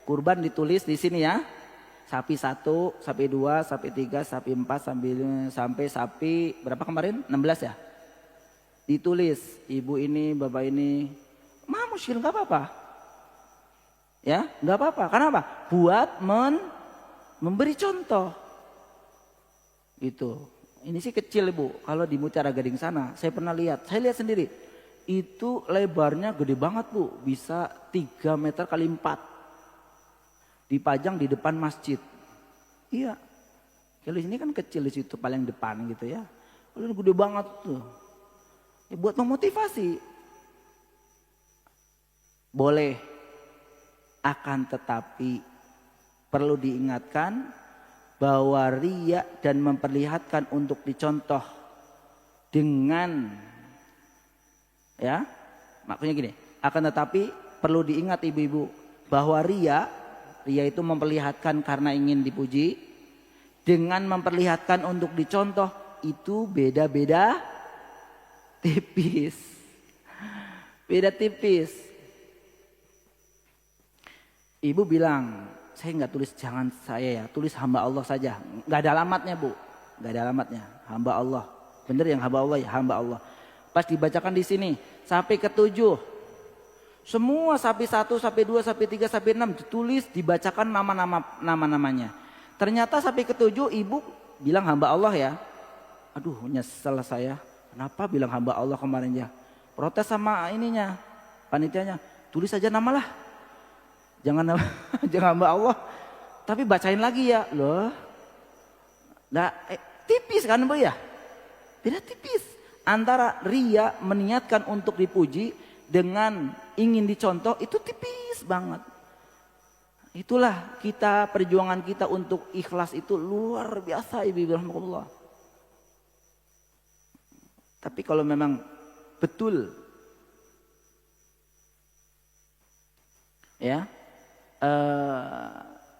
Kurban ditulis di sini ya. Sapi 1, sapi 2, sapi 3, sapi 4, sampai sapi berapa kemarin? 16 ya. Ditulis ibu ini, bapak ini, muskil nggak apa-apa, ya nggak apa-apa. Karena apa? Buat memberi contoh. Itu. Ini sih kecil ibu. Kalau di Mutiara Gading sana, saya pernah lihat, saya lihat sendiri. Itu lebarnya gede banget bu, bisa 3 meter kali 4. Dipajang di depan masjid. Iya. Kalau ini kan kecil di situ paling depan gitu ya. Kalau gede banget tuh. Ya buat memotivasi. Boleh. Akan tetapi perlu diingatkan bahwa riya dan memperlihatkan untuk dicontoh dengan ya. Maksudnya gini, akan tetapi perlu diingat ibu-ibu bahwa riya itu memperlihatkan karena ingin dipuji, dengan memperlihatkan untuk dicontoh itu beda-beda tipis. Beda tipis. Ibu bilang, saya nggak tulis jangan saya ya, tulis hamba Allah saja. Nggak ada alamatnya bu, nggak ada alamatnya. Hamba Allah, bener yang hamba Allah ya hamba Allah. Pas dibacakan di sini, sampai ke-7. Semua sapi 1, sapi 2, sapi 3, sapi 6 ditulis, dibacakan nama-namanya. Ternyata sapi ke-7 ibu bilang hamba Allah ya. Aduh nyesel saya. Kenapa bilang hamba Allah kemarin ya? Protes sama ininya, panitianya. Tulis saja nama lah. Jangan jangan hamba Allah. Tapi bacain lagi ya. Loh. Nah, tipis kan bu ya? Beda tipis. Antara ria meniatkan untuk dipuji dengan ingin dicontoh itu tipis banget. Itulah kita perjuangan kita untuk ikhlas itu luar biasa ibu rahmatullah. Tapi kalau memang betul ya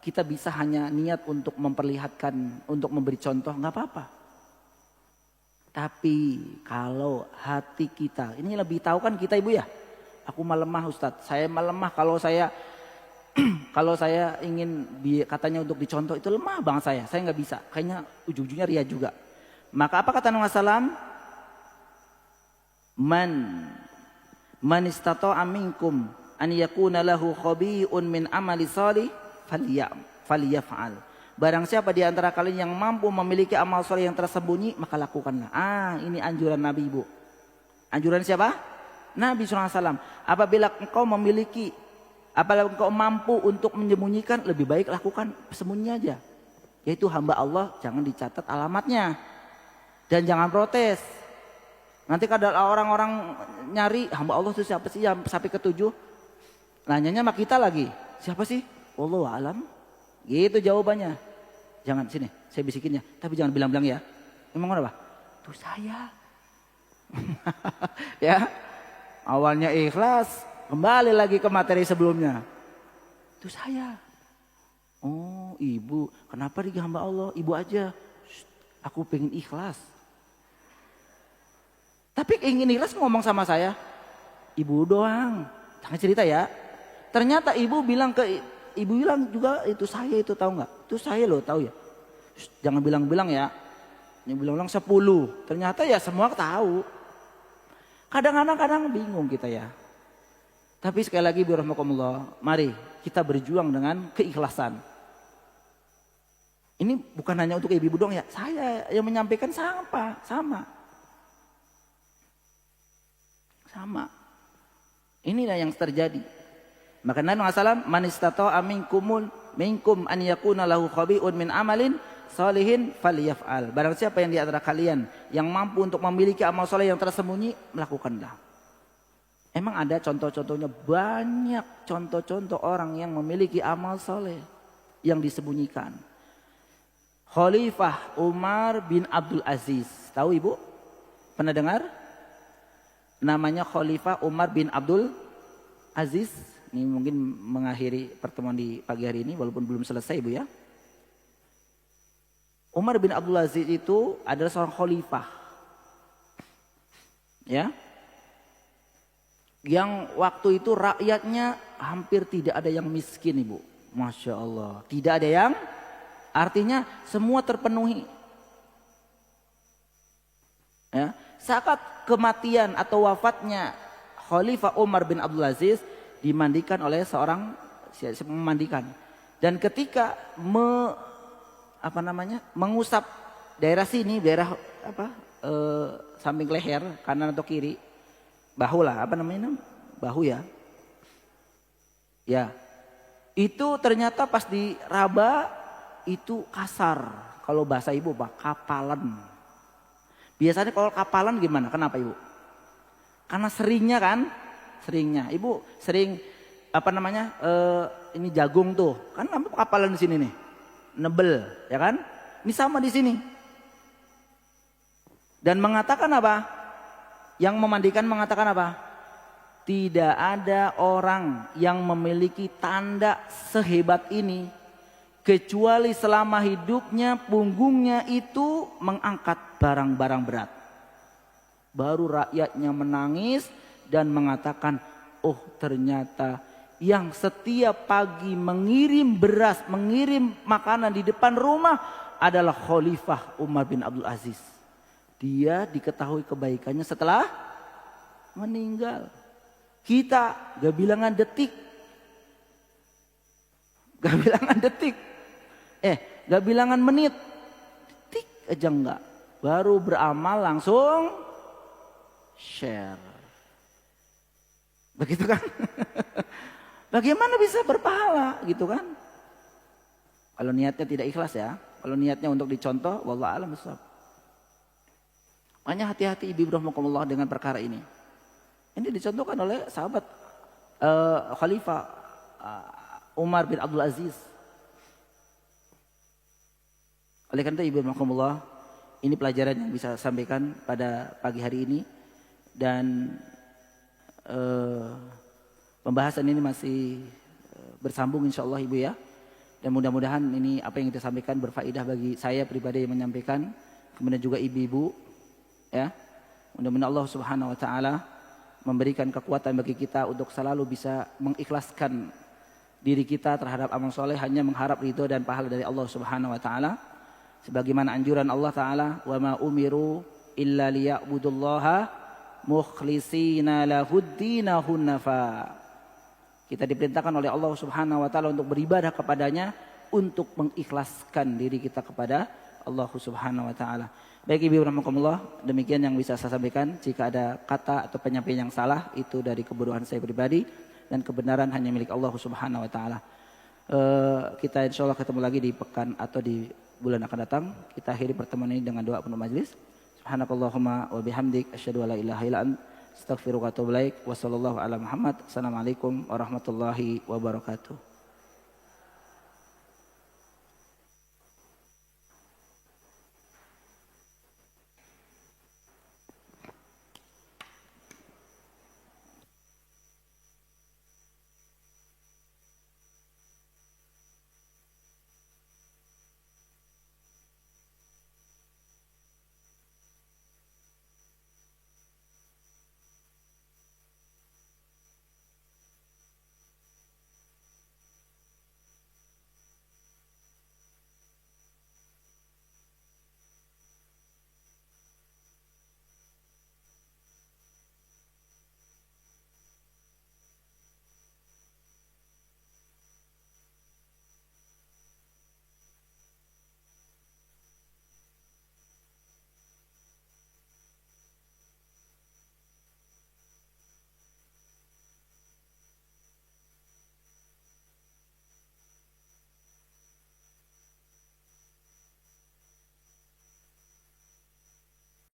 kita bisa hanya niat untuk memperlihatkan, untuk memberi contoh nggak apa-apa. Tapi kalau hati kita, ini lebih tahu kan kita ibu ya. Aku melemah Ustadz, saya melemah kalau saya ingin katanya untuk dicontoh itu lemah banget saya nggak bisa. Kayaknya ujung-ujungnya ria juga. Maka apa kata Nabi SAW? Man istata'a minkum an yakuna lahu khabi'un min amali salih falyaf'al. Barang siapa di antara kalian yang mampu memiliki amal soleh yang tersembunyi, maka lakukanlah. Ini anjuran Nabi ibu. Anjuran siapa? Nabi SAW. Apabila engkau mampu untuk menyembunyikan, lebih baik lakukan sembunyi aja. Yaitu hamba Allah, jangan dicatat alamatnya. Dan jangan protes. Nanti kalau orang-orang nyari, hamba Allah itu siapa sih yang sampai ke-7? Nanyanya sama kita lagi. Siapa sih? Wallahu a'lam. Gitu jawabannya. Jangan sini, saya bisikinnya. Tapi jangan bilang-bilang ya. Emang apa? Tuh saya. Ya. Awalnya ikhlas, kembali lagi ke materi sebelumnya. Itu saya. Oh, ibu. Kenapa di hamba Allah? Ibu aja. Shh, Aku pengen ikhlas. Tapi ingin ikhlas ngomong sama saya, ibu doang. Jangan cerita ya. Ternyata ibu bilang juga itu saya itu tahu nggak? Itu saya loh tahu ya. Jangan bilang-bilang ya. Yang bilang-bilang 10. Ternyata ya semua tahu. Kadang-kadang bingung kita ya. Tapi sekali lagi birahmakumullah, mari kita berjuang dengan keikhlasan. Ini bukan hanya untuk ibu-ibu doang ya, saya yang menyampaikan sama. Inilah yang terjadi. Maka Nabi SAW, man istata'a minkum an yakuna lahu khabi'un min amalin salihin falyaf'al. Barang siapa yang di antara kalian yang mampu untuk memiliki amal soleh yang tersembunyi, melakukanlah. Emang ada contoh-contohnya, banyak contoh-contoh orang yang memiliki amal soleh yang disembunyikan. Khalifah Umar bin Abdul Aziz, tahu ibu? Pernah dengar? Namanya Khalifah Umar bin Abdul Aziz. Ini mungkin mengakhiri pertemuan di pagi hari ini walaupun belum selesai ibu ya. Umar bin Abdul Aziz itu adalah seorang khalifah. Ya. Yang waktu itu rakyatnya hampir tidak ada yang miskin ibu. Masya Allah. Tidak ada yang, artinya semua terpenuhi. Ya. Saat kematian atau wafatnya Khalifah Umar bin Abdul Aziz dimandikan oleh seorang memandikan. Dan ketika mengusap daerah sini, daerah samping leher kanan atau kiri, bahu lah, bahu ya. Ya. Itu ternyata pas diraba itu kasar. Kalau bahasa ibu kapalan. Biasanya kalau kapalan gimana? Kenapa ibu? Karena seringnya kan, ibu sering ini jagung tuh, kan kapalan di sini nih, nebel, ya kan? Ini sama di sini. Dan mengatakan apa? Yang memandikan mengatakan apa? Tidak ada orang yang memiliki tanda sehebat ini kecuali selama hidupnya punggungnya itu mengangkat barang-barang berat. Baru rakyatnya menangis dan mengatakan, oh ternyata yang setiap pagi mengirim beras, mengirim makanan di depan rumah adalah Khalifah Umar bin Abdul Aziz. Dia diketahui kebaikannya setelah meninggal. Kita gak bilangan detik. Gak bilangan menit. Detik aja enggak. Baru beramal langsung share. Begitu kan? Bagaimana bisa berpahala gitu kan? Kalau niatnya tidak ikhlas ya. Kalau niatnya untuk dicontoh, wallahu a'lam bishawab. Makanya hati-hati ibu rahmatullah dengan perkara ini. Ini dicontohkan oleh sahabat Khalifah Umar bin Abdul Aziz. Oleh karena itu ibu rahmatullah, ini pelajaran yang bisa saya sampaikan pada pagi hari ini. Dan pembahasan ini masih bersambung insyaallah ibu ya. Dan mudah-mudahan ini apa yang kita sampaikan berfaedah bagi saya pribadi yang menyampaikan, kemudian juga ibu-ibu ya. Mudah-mudahan Allah Subhanahu wa taala memberikan kekuatan bagi kita untuk selalu bisa mengikhlaskan diri kita terhadap amal soleh, hanya mengharap ridho dan pahala dari Allah Subhanahu wa taala. Sebagaimana anjuran Allah taala, wa ma umiru illa liya'budullaha mukhlishina lahuddina hunafa. Kita diperintahkan oleh Allah Subhanahu wa taala untuk beribadah kepadanya, untuk mengikhlaskan diri kita kepada Allah Subhanahu wa taala. Baik ibu rahmatullah, demikian yang bisa saya sampaikan. Jika ada kata atau penyampaian yang salah, itu dari kebodohan saya pribadi, dan kebenaran hanya milik Allah Subhanahu wa taala. Kita insyaallah ketemu lagi di pekan atau di bulan akan datang. Kita akhiri pertemuan ini dengan doa penuh majelis. Subhanakallahumma wa bihamdik asyhadu an la ilaha illa anta astaghfiruka wa atubu ilaik. Wassallallahu ala Muhammad. Assalamualaikum warahmatullahi wabarakatuh.